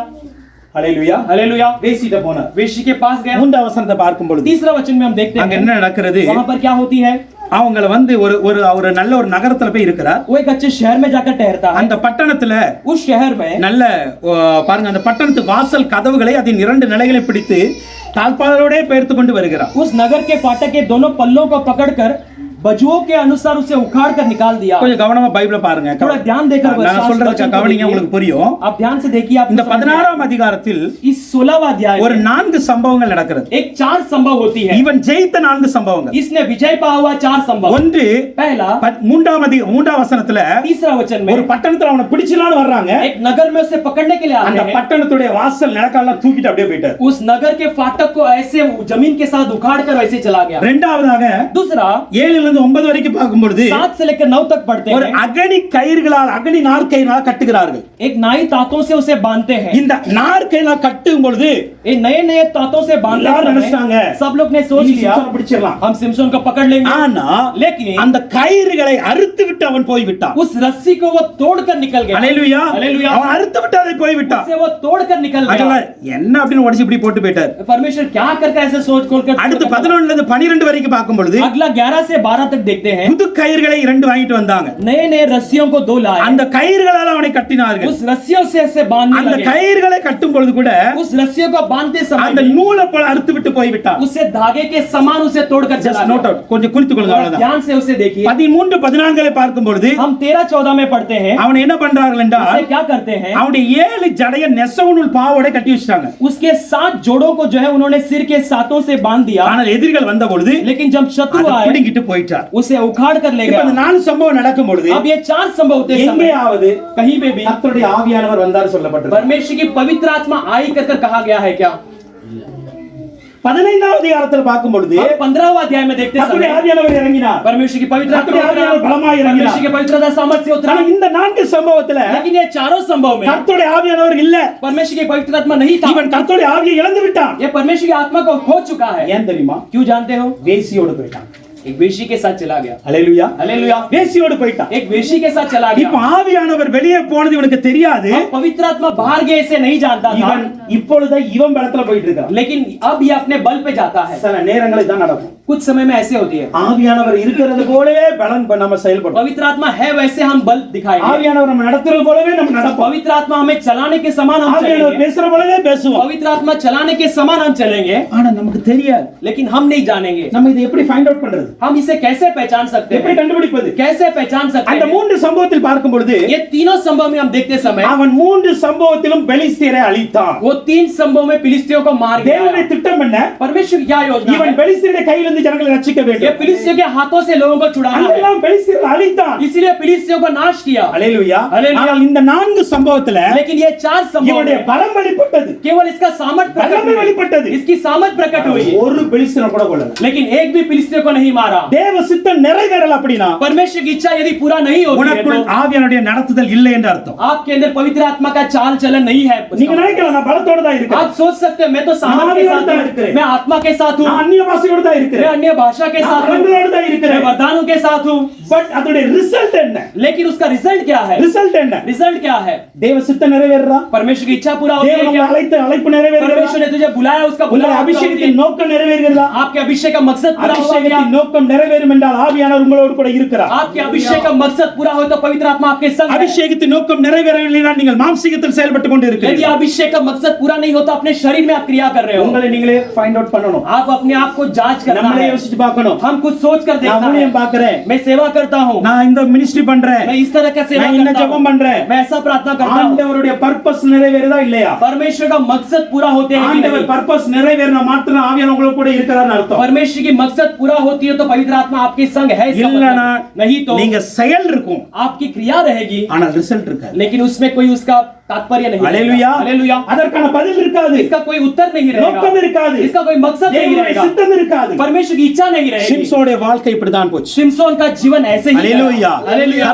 ஹalleluya. हालेलुया। வேசிட்ட போனார். वेशी के पास गया। 3 வசனத்தை பார்க்கும் பொழுது तीसरा वचन में हम देखते அங்க हैं என்ன நடக்கிறது? वहां पर क्या होती है। அவங்கள வந்து ஒரு நல்ல ஒரு நகரத்துல போய் இருக்கிறார். वो एक अच्छे शहर में जाकर ठहरता है। அந்த பட்டணத்துல उस शहर में நல்ல பாருங்க அந்த பட்டணத்து வாசல் கதவுகளை அதன் 2 நிலைகளை பிடித்து தாழ்பாளரோட பெயர்த்து கொண்டு வருகிறார். उस नगर के फाटक के दोनों पल्लों को पकड़कर बजुओं के अनुसार उसे उखाड़ कर निकाल दिया। கொஞ்சம் கவனமா பைபிளை பாருங்க. थोड़ा ध्यान देकर நான் சொல்றத கவனிங்க உங்களுக்கு புரியும். आप ध्यान से देखिए। आप இந்த 16ஆம் அதிகாரத்தில் इस 16वां अध्याय ஒரு 4 சம்பவங்கள் நடக்கிறது. एक 4 संभव होती है। இவன் ஜெயித்த 4 சம்பவங்கள். इसने विजय पाया हुआ 4 संभव। ஒன்று पहला 3ஆம் வசனத்துல तीसरा वचन में ஒரு பட்டணத்துல அவனை பிடிச்சலான்னு வர்றாங்க. एक नगर में उसे पकड़ने के लिए आते அந்த हैं। பட்டணத்துடைய வாசல் நிலக்கால தூக்கிட்டு அப்படியே போயிட்டார். उस नगर के फाटक को ऐसे जमीन के साथ उखाड़ कर वैसे चला गया। இரண்டாவதாக दूसरा 7 இருந்து 9 வரைக்கும் பார்க்கும் பொழுது 7 से लेकर 9 तक पढ़ते ஒரு हैं। அகனி கயிறுகளால் அகனி நார்க்கயிறால் கட்டுகிறார்கள். एक नाई तांतों से उसे बांधते हैं। இந்த நார்க்கயிறால் கட்டும் பொழுது ये नए नए तांतों से बांधने எல்லாரும் समय நினைச்சாங்க सब लोग ने सोच लिया சிம்சோனை பிடிச்சிடலாம். हम सिमसोन को पकड़ लेंगे। ஆனா लेकिन அந்த கயிறுகளை அறுத்து விட்டு அவன் போய் விட்டான். उस रस्सी को वो तोड़कर निकल गया। ஹalleluya. हालेलुया। அவன் அறுத்து விட்டு அதை போய் விட்டான். उससे वो तोड़कर निकल அதனால गया। என்ன அப்படின்னு உடைச்சு இப்படி போட்டு போயிட்டார். परमेश्वर क्या करके ऐसे सोच खोलकर அடுத்து 11 இருந்து 12 வரைக்கும் பார்க்கும் பொழுது अगला 11 से 12 तक देखते हैं। புது கயிறுகளை 2 வாங்கிட்டு வந்தாங்க. नए नए रस्सियों को 2 लाए। அந்த கயிறுகளால் அவனை கட்டினார்கள். उस रस्सियों से ऐसे बांधने அந்த लगे। கயிறுகளை கட்டும் பொழுது கூட उस रस्सियों को बांधते அந்த समय நூலை போல அறுத்து விட்டு போய் விட்டான். उसे धागे के समान उसे तोड़कर चला ஜஸ்ட் நோட் गया। அவுட் கொஞ்சம் குறித்துக் கொள்ளுங்க அவ்வளவுதான். ध्यान से उसे देखिए। 13 14 பார்க்கும் பொழுது हम 13-14 में पढ़ते हैं। அவன் என்ன பண்றார்கள் என்றால் उसे क्या करते हैं। அவனுடைய 7 ஜடைய நெசவுநூல் பாவோட கட்டி வச்சிட்டாங்க. उसके 7 जोड़ों को जो है उन्होंने सिर के सातों से बांध दिया। ஆனால் எதிரிகள் வந்த பொழுது लेकिन जब शत्रु அதை आए பிடிங்கிட்டு போயிட்டான். போயிட்டார். उसे उखाड़ कर ले இப்ப गया। இந்த 4 சம்பவம் நடக்கும் பொழுது अब ये 4 संभव होते समय எங்கேயாவது कहीं पे भी கர்த்தருடைய ஆவியானவர் வந்தார் சொல்லப்பட்டிருக்கு. परमेश्वर की पवित्र आत्मा आई कर कहा गया है क्या? 15வது அதிகாரத்துல பார்க்கும் பொழுது हम 15वां अध्याय में देखते கர்த்தருடைய समय ஆவியானவர் இறங்கினார். परमेश्वर की पवित्र आत्मा கர்த்தருடைய ஆவியானவர் பலமாய் இறங்கினார். परमेश्वर की पवित्रता सामर्थ्य से उतरा। ஆனா இந்த 4 சம்பவத்துல लेकिन ये चारों संभव में கர்த்தருடைய ஆவியானவர் இல்ல. परमेश्वर की पवित्र आत्मा नहीं था। இவன் கர்த்தருடைய ஆவியை இழந்து விட்டான். ये परमेश्वर की आत्मा को खो चुका है। ஏன் தெரியுமா? क्यों जानते हो? வேசியோடு போயிட்டான். एक वेशी के साथ चला गया। ஹalleluya. हालेलुया। வேசியோடு போயிட்டான். एक वेशी के साथ चला இப்ப गया। ஆவியானவர் வெளியே போனது இவனுக்கு தெரியாது. अब पवित्र आत्मा बाहर गए से नहीं जानता था। இவன் இப்பொழுது இவன் பலத்துல போயிட்டு இருக்கான். लेकिन अब ये अपने बल पे जाता है। சில நேரங்களில் தான் நடக்கும். कुछ समय में ऐसे होती है। ஆவியானவர் இருக்கிறது போலவே பலன் நம்ம செயல்படும். पवित्र आत्मा है वैसे हम बल दिखाएंगे। ஆவியானவர் நம்ம நடத்துறது போலவே நம்ம நடப்போம். पवित्र आत्मा हमें चलाने के समान हम ஆவியானவர் चलेंगे। பேசுற போலவே பேசுவோம். पवित्र आत्मा चलाने के समान हम चलेंगे, ஆனா நமக்கு தெரியாது. लेकिन हम नहीं जानेंगे। நம்ம இதை எப்படி ஃபைண்ட் அவுட் பண்றது? हम इसे कैसे पहचान सकते எப்படி हैं? கண்டுபிடிப்பது? कैसे पहचान सकते அந்த हैं? 3 சம்பவத்தில் பார்க்கும் பொழுது ये तीनों संभव में हम देखते समय அவன் 3 சம்பவத்திலும் பெலிஸ்தியரை அழித்தான். वो 3 संभव में फिलिस्तियों को मार தேவனுடைய गया। திட்டம் என்ன? परमेश्वर की क्या योजना இவன் है? பெலிஸ்தியருடைய கையிலிருந்து ஜனங்களை ரட்சிக்க ये வேண்டும். फिलिस्तियों के हाथों से लोगों को छुड़ाना है, அதெல்லாம் பெலிஸ்தியரை அழித்தான். इसीलिए फिलिस्तियों को नाश किया। ஹalleluya. ஹalleluya. ஆனால் இந்த 4 சம்பவத்துல लेकिन ये 4 संभव இவனுடைய में பலம் வெளிப்பட்டது. केवल इसका सामर्थ प्रकट பலமே हुई, வெளிப்பட்டது. इसकी सामर्थ प्रकट हुई, ஒரு பெலிஸ்தியனை கூட கொல்லல. लेकिन एक भी फिलिस्तियों को नहीं मारा। தேவ சித்தம் நிறைவேறல அப்படினா परमेश्वर की इच्छा यदि पूरा नहीं होती है உனக்குள் तो ஆவியானுடைய நடத்துதல் இல்லை என்று அர்த்தம். आपके अंदर पवित्र आत्मा का चाल चलन नहीं है। நீங்க நினைக்கலாம் நான் பலத்தோட தான் இருக்கேன். आप सोच सकते हैं मैं तो सामर्थ के साथ हूं, मैं आत्मा के साथ हूं, நான் அந்நிய பாஷையோட தான் मैं இருக்கேன். अन्य भाषा के நான் साथ हूं, வரங்களோட தான் मैं இருக்கேன். वरदानों के साथ हूं। பட் அதோட ரிசல்ட் என்ன? लेकिन उसका रिजल्ट क्या है? ரிசல்ட் என்ன? रिजल्ट क्या है? தேவ சித்தம் நிறைவேறா? परमेश्वर की इच्छा पूरा होती தேவன் है உங்களை क्या? அழைத்த அழைப்பு நிறைவேறா? परमेश्वर ने तुझे बुलाया, उसका உங்களுடைய बुलाया पूरा होती அபிஷேகத்தின் है। நோக்கம் நிறைவேறுகிறதா? आपके अभिषेक का मकसद पूरा हो गया। அபிஷேகத்தின் நோக்கம் நிறைவேறும் என்றால் ஆவியானவர் உங்களோடு கூட இருக்கிறார். आपके अभिषेक का मकसद पूरा हो तो पवित्र आत्मा आपके संग है। அபிஷேகத்தின் நோக்கம் நிறைவேறவில்லை என்றால் நீங்கள் மாம்சீகத்தில் செயல்பட்டு கொண்டு यदि இருக்கிறீர்கள். अभिषेक का मकसद पूरा नहीं होता अपने शरीर में आप क्रिया कर रहे हो। உங்களை நீங்களே ஃபைண்ட் அவுட் பண்ணணும். आप अपने आप को जांच करना நம்மளே है। யோசிச்சு பார்க்கணும். हम कुछ सोच कर நான் देखना ஊழியம் है। பார்க்கிறேன். मैं सेवा करता हूँ, நான் இந்த மினிஸ்ட்ரி பண்றேன். मैं इस तरह का सेवा நான் என்ன करता ஜெபம் हूँ, பண்றேன். मैं ऐसा प्रार्थना करता हूँ। ஆண்டவருடைய பர்பஸ் நிறைவேறுதா இல்லையா? परमेश्वर का मकसद पूरा होते हैं कि ஆண்டவர் नहीं? பர்பஸ் நிறைவேறினா மாத்திரம் ஆவியானவர் உங்களோட கூட இருக்கிறார்னு அர்த்தம். परमेश्वर की मकसद पूरा होती है तो पवित्र आत्मा आपके संग है, इसका இல்லனா मतलब नहीं तो நீங்க செயல் இருக்கும் आपकी क्रिया रहेगी ஆனால் ரிசல்ட் இருக்காது. लेकिन उसमें कोई उसका तात्पर्य नहीं ஹalleluya. हालेलुया। அதற்கான பதில் இருக்காது. इसका कोई उत्तर नहीं நோக்கம் रहेगा, இருக்காது. इसका कोई मकसद नहीं தேவனுடைய रहेगा, சித்தம் இருக்காது. परमेश्वर की इच्छा नहीं रहेगी। சிம்சோனுடைய வாழ்க்கை இப்படிதான் போச்சு. शिमशोन का जीवन ऐसे ही ஹalleluya. गया। हालेलुया।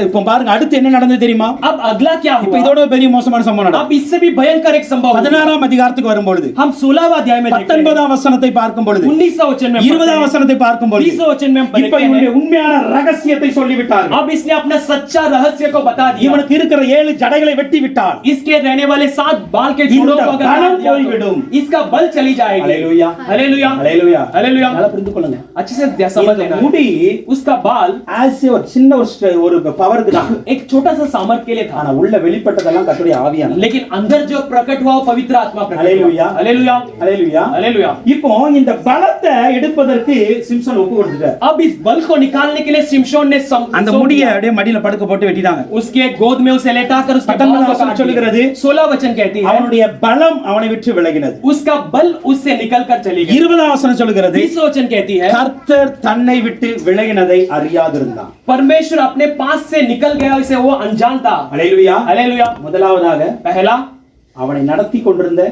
இப்போ பாருங்க அடுத்து என்ன நடந்தது தெரியுமா? अब अगला क्या இப்போ हुआ? இதோட பெரிய மோசமான சம்பவம் நடக்கும். अब इससे भी भयंकर एक संभव हुआ। 16ஆம் அதிகாரத்துக்கு வரும்பொழுது हम 16वां अध्याय में देखते हैं, 19ஆம் வசனத்தை பார்க்கும் பொழுது 19वां वचन में 20ஆம் वசனத்தை பார்க்கும் பொழுது 20वां वचन में हम இப்போ पढ़ते இவனுடைய हैं। உண்மையான ரகசியத்தை சொல்லி விட்டார். अब इसने अपना सच्चा रहस्य को बता दिया। இவனுக்கு இருக்கிற 7 ஜடைகளை வெட்டி விட்டார். इसके रहने वाले 7 बाल के जोड़ों को अगर बल काट दिया कोई विडुम। तो इसका बल चली जाएगी। ஹalleluya. हालेलुया, ஹalleluya. हालेलुया। நல்லா புரிந்து கொள்ளுங்க. अच्छे से समझ लेना है। முடி उसका बाल ஆஸ் ஒரு சின்ன ஒரு பவருக்கு தான். एक छोटा सा सामर्थ के लिए था, ஆனா உள்ள வெளிப்பட்டதெல்லாம் கர்த்தருடைய ஆவியானவர். लेकिन अंदर जो प्रकट हुआ वो पवित्र आत्मा प्रकट हालेलुया। हुआ। हालेलुया, ஹalleluya. हालेलुया। இப்போ இந்த பலத்தை எடுப்பதற்கு சிம்சன் ஒப்பு கொடுத்துட்டார். अब इस बल को निकालने के लिए शिमशोन ने அந்த முடியை அப்படியே மடியில படுக்க போட்டு வெட்டிட்டாங்க. उसके गोद में उसे लेटाकर उसके बाल को काट சொல்லுகிறது दिया। 16 वचन कहती है அவனுடைய பலம் அவனை விட்டு விலகினது. उसका बल उससे निकल कर चली गई। 20ஆம் வசனம் சொல்லுகிறது 20 वचन कहती है கர்த்தர் தன்னை விட்டு விலகினதை அறியாதிருந்தான். परमेश्वर अपने पास से निकल गया, इसे वो अनजान था। ஹalleluya. हालेलुया। முதலாவதாக पहला அவனை நடத்தி கொண்டிருந்த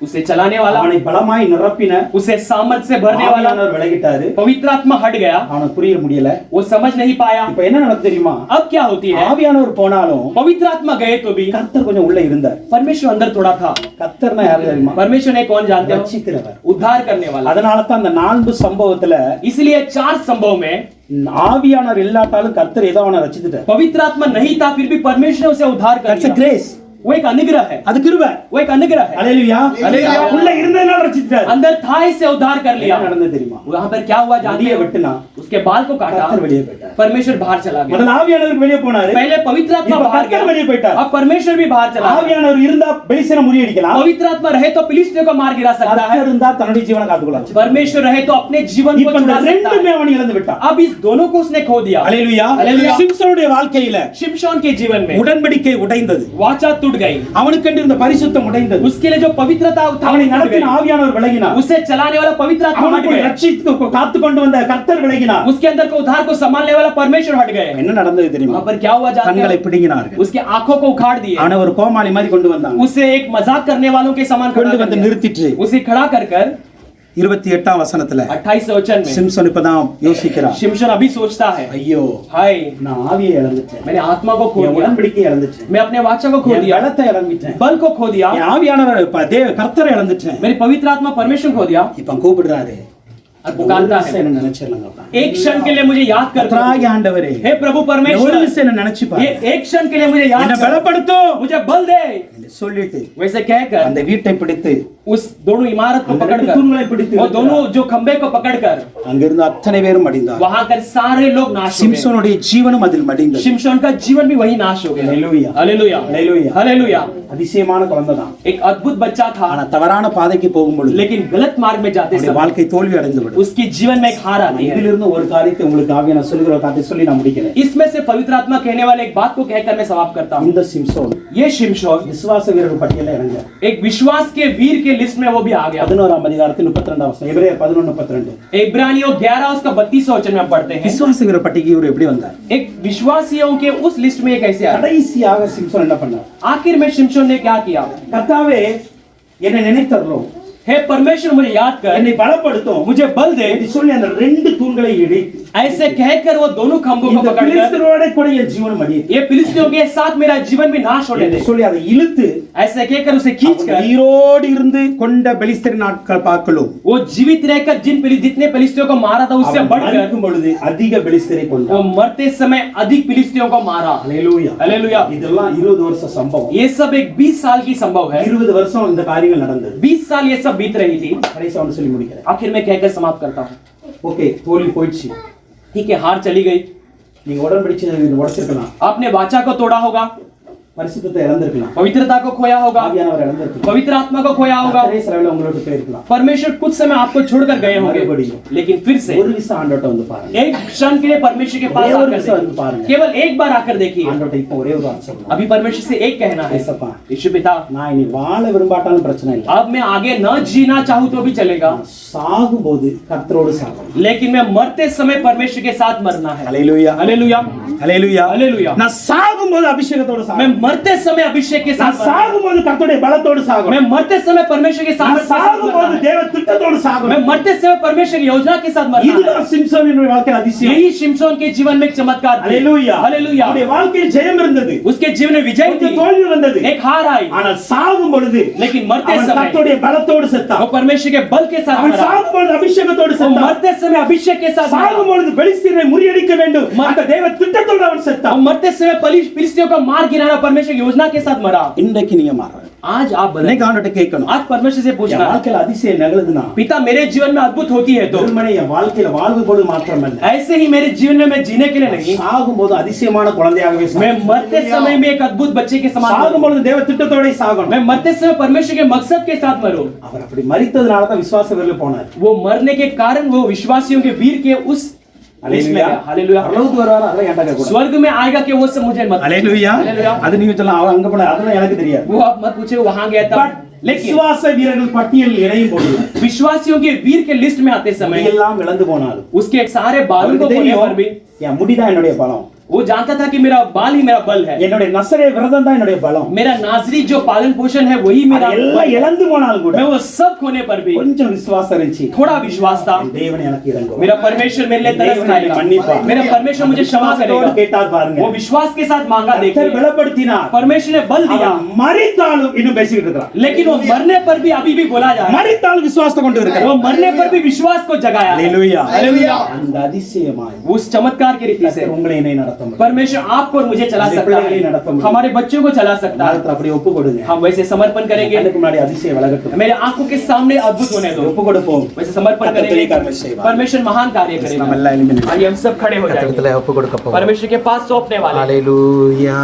उसे चलाने वाला, அவனை பலமாய் நிரப்பின उसे सामर्थ से भरने वाला ஆவியானவர் விலகிட்டாரு. पवित्र आत्मा हट गया, அவனுக்கு புரிய முடியல. वो समझ नहीं पाया। இப்போ என்ன நடக்குது தெரியுமா? अब क्या होती है? ஆவியானவர் போனாலும் पवित्र आत्मा गए तो भी கர்த்தர் கொஞ்சம் உள்ள இருந்தார். परमेश्वर अंदर थोड़ा था। கர்த்தர்னா யாரு தெரியுமா? परमेश्वर ने कौन जानते हो? ரட்சிக்கிறவர். उद्धार करने वाला। அதனால தான் அந்த 4 சம்பவத்துல इसलिए 4 संभव में ஆவியானவர் இல்லாட்டாலும் கர்த்தர் ஏதோ அவனை ரட்சித்துட்டார். पवित्र आत्मा नहीं था, फिर भी परमेश्वर ने उसे उद्धार कर That's a लिया। grace. वो एक अनुग्रह है, அது கிருபை. वो एक अनुग्रह है। ஹalleluya. ஹalleluya. உள்ள இருந்ததனால ரட்சித்தார். अंदर था, इससे उद्धार कर लिया। என்ன நடந்தது தெரியுமா? वहां पर क्या हुआ जानते முடியை हो? வெட்டினா उसके बाल को काटा, கர்த்தர் வெளியே போயிட்டார். परमेश्वर बाहर चला गया। முதல்ல ஆவியானவர் வெளியே போனாரு. पहले पवित्र आत्मा இப்ப बाहर கர்த்தர் வெளியே गया, போயிட்டார். अब परमेश्वर भी बाहर चला गया। ஆவியானவர் இருந்தா பெலிஸ்தீனை முறியடிக்கலாம். पवित्र आत्मा रहे तो फिलिस्तियों को मार गिरा सकता है, கர்த்தர் இருந்தா தன்னுடைய ஜீவனை காத்துக்கொள்ளலாம். परमेश्वर रहे तो अपने जीवन को இப்ப இந்த छुड़ा सकता ரெண்டுமே है। அவன் இழந்து விட்டான். अब इस दोनों को उसने खो दिया। ஹalleluya. ஹalleluya. சிம்சோனுடைய வாழ்க்கையில शिमशोन के जीवन में உடன்படிக்கை உடைந்தது. वाचा टूट टूट गई, அவனுக்கென்று இருந்த பரிசுத்தம் உடைந்தது. उसके लिए जो पवित्रता था அவனை वो टूट நடத்தின गई। ஆவியானவர் விலகினார். उसे चलाने वाला पवित्र आत्मा हट அவனுக்கு गया, ரட்சித்து காத்து கொண்டு வந்த கர்த்தர் விலகினார். उसके अंदर को उद्धार को संभालने वाला परमेश्वर हट गए। என்ன நடந்தது தெரியுமா? वहां पर क्या हुआ जानते கண்களை हैं? பிடுங்கினார்கள். उसके आंखों को उखाड़ दिए, அவனை ஒரு கோமாளி மாதிரி கொண்டு வந்தாங்க. उसे एक मजाक करने वालों के समान खड़ा கொண்டு कर வந்து दिया। நிறுத்திட்டு उसे खड़ा कर कर 28ஆம் வசனத்துல 28 वचन में சிம்சோன் இப்பதான் யோசிக்கிறான். शिमशोन अभी सोचता है, ஐயோ हाय நான் ஆவியை இழந்துட்டேன், मैंने आत्मा को खो என் दिया, உடன்படிக்கை இழந்துட்டேன், मैं अपने वाचा को खो என் दिया, பலத்தை இழந்துட்டேன், बल को खो दिया, என் ஆவியானவர் கர்த்தரை இழந்துட்டேன். मेरी पवित्र आत्मा परमेश्वर खो दिया। இப்ப கூப்பிடுறாரு, और पुकारता है, என்ன நினைச்சிடலாம். एक क्षण के लिए मुझे याद कर, கர்த்தராகிய ஆண்டவரே, हे प्रभु ஒரு परमेश्वर, நிமிஷம் என்ன நினைச்சு பாரு, ये एक क्षण के लिए मुझे याद என்ன कर, பலப்படுத்தும் मुझे बल दे। என்று சொல்லிட்டு वैसे कहकर அந்த வீட்டை பிடித்து उस दोनों इमारत को அந்த पकड़कर, ரெண்டு தூண்களை பிடித்து वो दोनों जो खंबे को पकड़कर, அங்கிருந்து அத்தனை பேரும் மடிந்தார். वहां कर सारे लोग नाश हो गए। சிம்சோனுடைய ஜீவனும் அதில் மடிந்தது. शिमशोन का जीवन भी वही नाश हो गया। Hallelujah, hallelujah, hallelujah, hallelujah. அதிசயமான குழந்தை தான். एक अद्भुत बच्चा था, ஆனா தவறான பாதைக்கு போகும் பொழுது लेकिन गलत मार्ग में जाते அவருடைய समय வாழ்க்கை தோல்வி அடைந்து விடும். उसके जीवन में एक हार आती है। இதிலிருந்து ஒரு காரியத்தை உங்களுக்கு ஆவியான சொல்லுகிற காரியத்தை சொல்லி நான் முடிக்கிறேன். इसमें से पवित्र आत्मा कहने वाले एक बात को कहकर मैं समाप्त करता हूँ। இந்த சிம்சோன் ये शिमशोन விசுவாச வீரர்கள் பட்டியலில் இறங்க एक विश्वास के वीर के लिस्ट में वो भी आ गया। 11ஆம் அதிகாரத்தில் 32ஆம் வசனம், எபிரேயர் 11:32. इब्रानियों 11 उसका 32 वचन में हम पढ़ते हैं। விசுவாச வீரர் பட்டிக்கு இவர் எப்படி வந்தார்? एक विश्वासियों के उस लिस्ट में कैसे आया? கடைசியாக சிம்சோன் என்ன பண்ணார்? आखिर में शिमशोन ने क्या किया? கர்த்தாவே என்னை நினைத்தருளும், हे परमेश्वर मुझे याद कर, என்னை பலப்படுத்தும், मुझे बल दे। என்று சொல்லி அந்த ரெண்டு தூண்களை இடித்து ऐसे कहकर वो दोनों खंभों को இந்த पकड़कर, பிலிஸ்தரோட கூட என் ஜீவனம் அடியது ये फिलिस्तीयों के साथ मेरा जीवन भी नाश होने என்று दे। சொல்லி அதை இழுத்து ऐसे कहकर उसे खींचकर உயிரோடு இருந்து கொண்ட பெலிஸ்தரின் நாட்கள் பார்க்கலும் वो जीवित रहकर जितने फिलिस्तियों को मारा था उससे அவன் बढ़कर மரிக்கும் பொழுது அதிக பெலிஸ்தரை वो கொண்டான். मरते समय अधिक फिलिस्तियों को मारा। ஹல்லேலூயா. हालेलुया। இதெல்லாம் 20 வருஷ சம்பவம். ये सब एक 20 साल की संभव है। 20 வருஷம் இந்த காரியங்கள் நடந்தது. 20 साल ये सब बीत रही थी। கடைசியா ஒன்று சொல்லி முடிக்கிறேன். आखिर में कहकर समाप्त करता हूँ। ஓகே, தோல்வி போயிடுச்சு. ठीक है, हार चली गई। நீங்க உடன்படிச்சதை உடைச்சிருக்கலாம், आपने वाचा को तोड़ा होगा, பரிசுத்தத்தை இழந்திருக்கலாம், पवित्रता को खोया होगा, ஆவியானவர் இழந்திருக்கலாம், पवित्र आत्मा को खोया होगा, கர்த்தரே சிலவேளை உங்களோட போயிருக்கலாம். परमेश्वर कुछ समय आपको छोड़कर गए होंगे, लेकिन फिर से ஒரு விசா ஆண்டவர்ட்ட வந்து பாருங்க. एक क्षण के लिए परमेश्वर के पास ஒரே ஒரு आकर விசா வந்து देखिए। பாருங்க. केवल एक बार आकर देखिए। ஆண்டவர்ட்ட இப்போ ஒரே ஒரு வார்த்தை சொல்லணும். अभी परमेश्वर से एक कहना है, ஏசப்பா, यीशु पिता, நான் இனி வாழ விரும்பாட்டாலும் பிரச்சனை இல்லை, अब मैं आगे न जीना चाहूँ तो भी चलेगा, சாகும்போது கர்த்தரோடு சாகணும். लेकिन मैं मरते समय परमेश्वर के साथ मरना है। ஹல்லேலூயா, हालेलुया, ஹல்லேலூயா, हालेलुया। நான் சாகும்போது அபிஷேகத்தோடு मैं சாகணும். मरते समय अभिषेक के நான் साथ मरना है। சாகும்போது கர்த்தருடைய பலத்தோடு சாகணும். मैं मरते समय परमेश्वर के साथ நான் मरना சாகும்போது है। தேவ திட்டத்தோடு मैं சாகணும். मरते समय परमेश्वर की योजना के साथ मरना है। இதுதான் சிம்சோனின் வாழ்க்கையில் அதிசயம். यही शिमशोन के जीवन में एक चमत्कार थी। ஹல்லேலூயா, हालेलुया। அவருடைய வாழ்க்கையில் ஜெயம் இருந்தது, उसके जीवन में विजय थी, கொஞ்சம் தோல்வி வந்தது, एक हार आई, ஆனால் சாகும் பொழுது लेकिन मरते அவன் समय கர்த்தருடைய பலத்தோடு वो செத்தான். परमेश्वर के बल के साथ அவன் मरा। சாகும் பொழுது அபிஷேகத்தோடு वो செத்தான். मरते समय अभिषेक के साथ मरा। சாகும் பொழுது பெலிஸ்தீனை முறியடிக்க வேண்டும் அந்த தேவ திட்டத்தோடு அவன் वो செத்தான். मरते समय फिलिस्तियों को मार गिराना परमेश्वर की योजना के साथ मरा। இன்றைக்கு நீங்க மாறணும். आज आप बदले, இன்னைக்கு ஆண்டவர்ட்ட கேட்கணும், आज परमेश्वर से என் पूछना है, வாழ்க்கையில அதிசயம் நிகழுதுனா पिता मेरे जीवन में अद्भुत होती है तो வெறுமனே என் வாழ்க்கையில வாழ்வு போடு மாத்திரமல்ல, ऐसे ही मेरे जीवन में मैं जीने के लिए नहीं, சாகும் போது அதிசயமான குழந்தையாகவே मैं मरते समय में एक अद्भुत बच्चे के समान சாகும் मरूं। பொழுது தேவ திட்டத்தோட சாகணும். मैं मरते समय परमेश्वर के मकसद के साथ मरूं। அவர் அப்படி மரித்ததுனால தான் விசுவாச வீரர்கள் போனார். वो मरने के कारण वो विश्वासियों के वीर के उस लिस्ट में गया। हालेलुया। பரலோகத்துக்கு வருவாரு, அதெல்லாம் என்கிட்ட கேட்கக்கூடாது. स्वर्ग में आएगा कि वो सब मुझे मत, ஹல்லேலூயா. ஹல்லேலூயா। அது நீங்க சொல்லலாம், அவன் அங்க போன, அதெல்லாம் எனக்கு தெரியாது. वो आप मत पूछे वहां गया था, लेकिन விசுவாச வீரர்கள் பட்டியலில் இணையும் பொழுது विश्वासियों के वीर के लिस्ट में आते समय எல்லாம் இழந்து போனாலும் उसके एक सारे बालों को அவருக்கு खोने पर भी தெரியும், என் முடிதான் என்னுடைய பலம், वो जानता था कि मेरा बाल ही मेरा बल है, என்னுடைய நசரே விரதம் தான் என்னுடைய பலம். मेरा नाजरी जो पालन पोषण है वही मेरा அது எல்லாம் बल है। இழந்து போனாலும் கூட मैं वो सब खोने पर भी கொஞ்சம் விசுவாசம் இருந்துச்சு. थोड़ा विश्वास था, என் தேவன் எனக்கு இறங்குவார். मेरा परमेश्वर मेरे लिए तरस தேவன் என்னை खाएगा, மன்னிப்பார். मेरा परमेश्वर मुझे क्षमा விசுவாசத்தோடு करेगा। கேட்டார் பாருங்க. वो विश्वास के साथ मांगा, கர்த்தர் देखिए பலப்படுத்தினார். परमेश्वर ने बल दिया, அவன் மரித்தாலும் இன்னும் பேசிக்கிட்டு இருக்கிறான். लेकिन वो मरने पर भी अभी भी बोला जा रहा है, மரித்தாலும் விசுவாசத்தை கொண்டு இருக்கிறான். वो मरने पर भी विश्वास को जगाया है। ஹல்லேலூயா. हालेलुया। அந்த அதிசயமாய் उस चमत्कार की रीति से கர்த்தர் உங்களை என்னை நடத்த முடியும். परमेश्वर आपको और मुझे चला हमारे सकता पिल्ले नहीं है, நடத்த முடியும். हमारे बच्चों को चला सकता है। நாளத்துல அப்படியே ஒப்பு கொடுங்க. हम वैसे समर्पण करेंगे, அதுக்கு முன்னாடி அதிசயம் விலகட்டும். मेरे आंखों के सामने अद्भुत होने दो, ஒப்பு கொடுப்போம். वैसे समर्पण கர்த்தர் करेंगे, பெரிய காரியங்களை செய்வார். परमेश्वर महान कार्य करेगा। நம்ம எல்லாம் எழும்பி நிற்போம். आइए हम सब खड़े हो जाएंगे, கர்த்தரிடத்துல ஒப்பு கொடுக்க போவோம். परमेश्वर के पास सौंपने वाले हैं। ஹல்லேலூயா.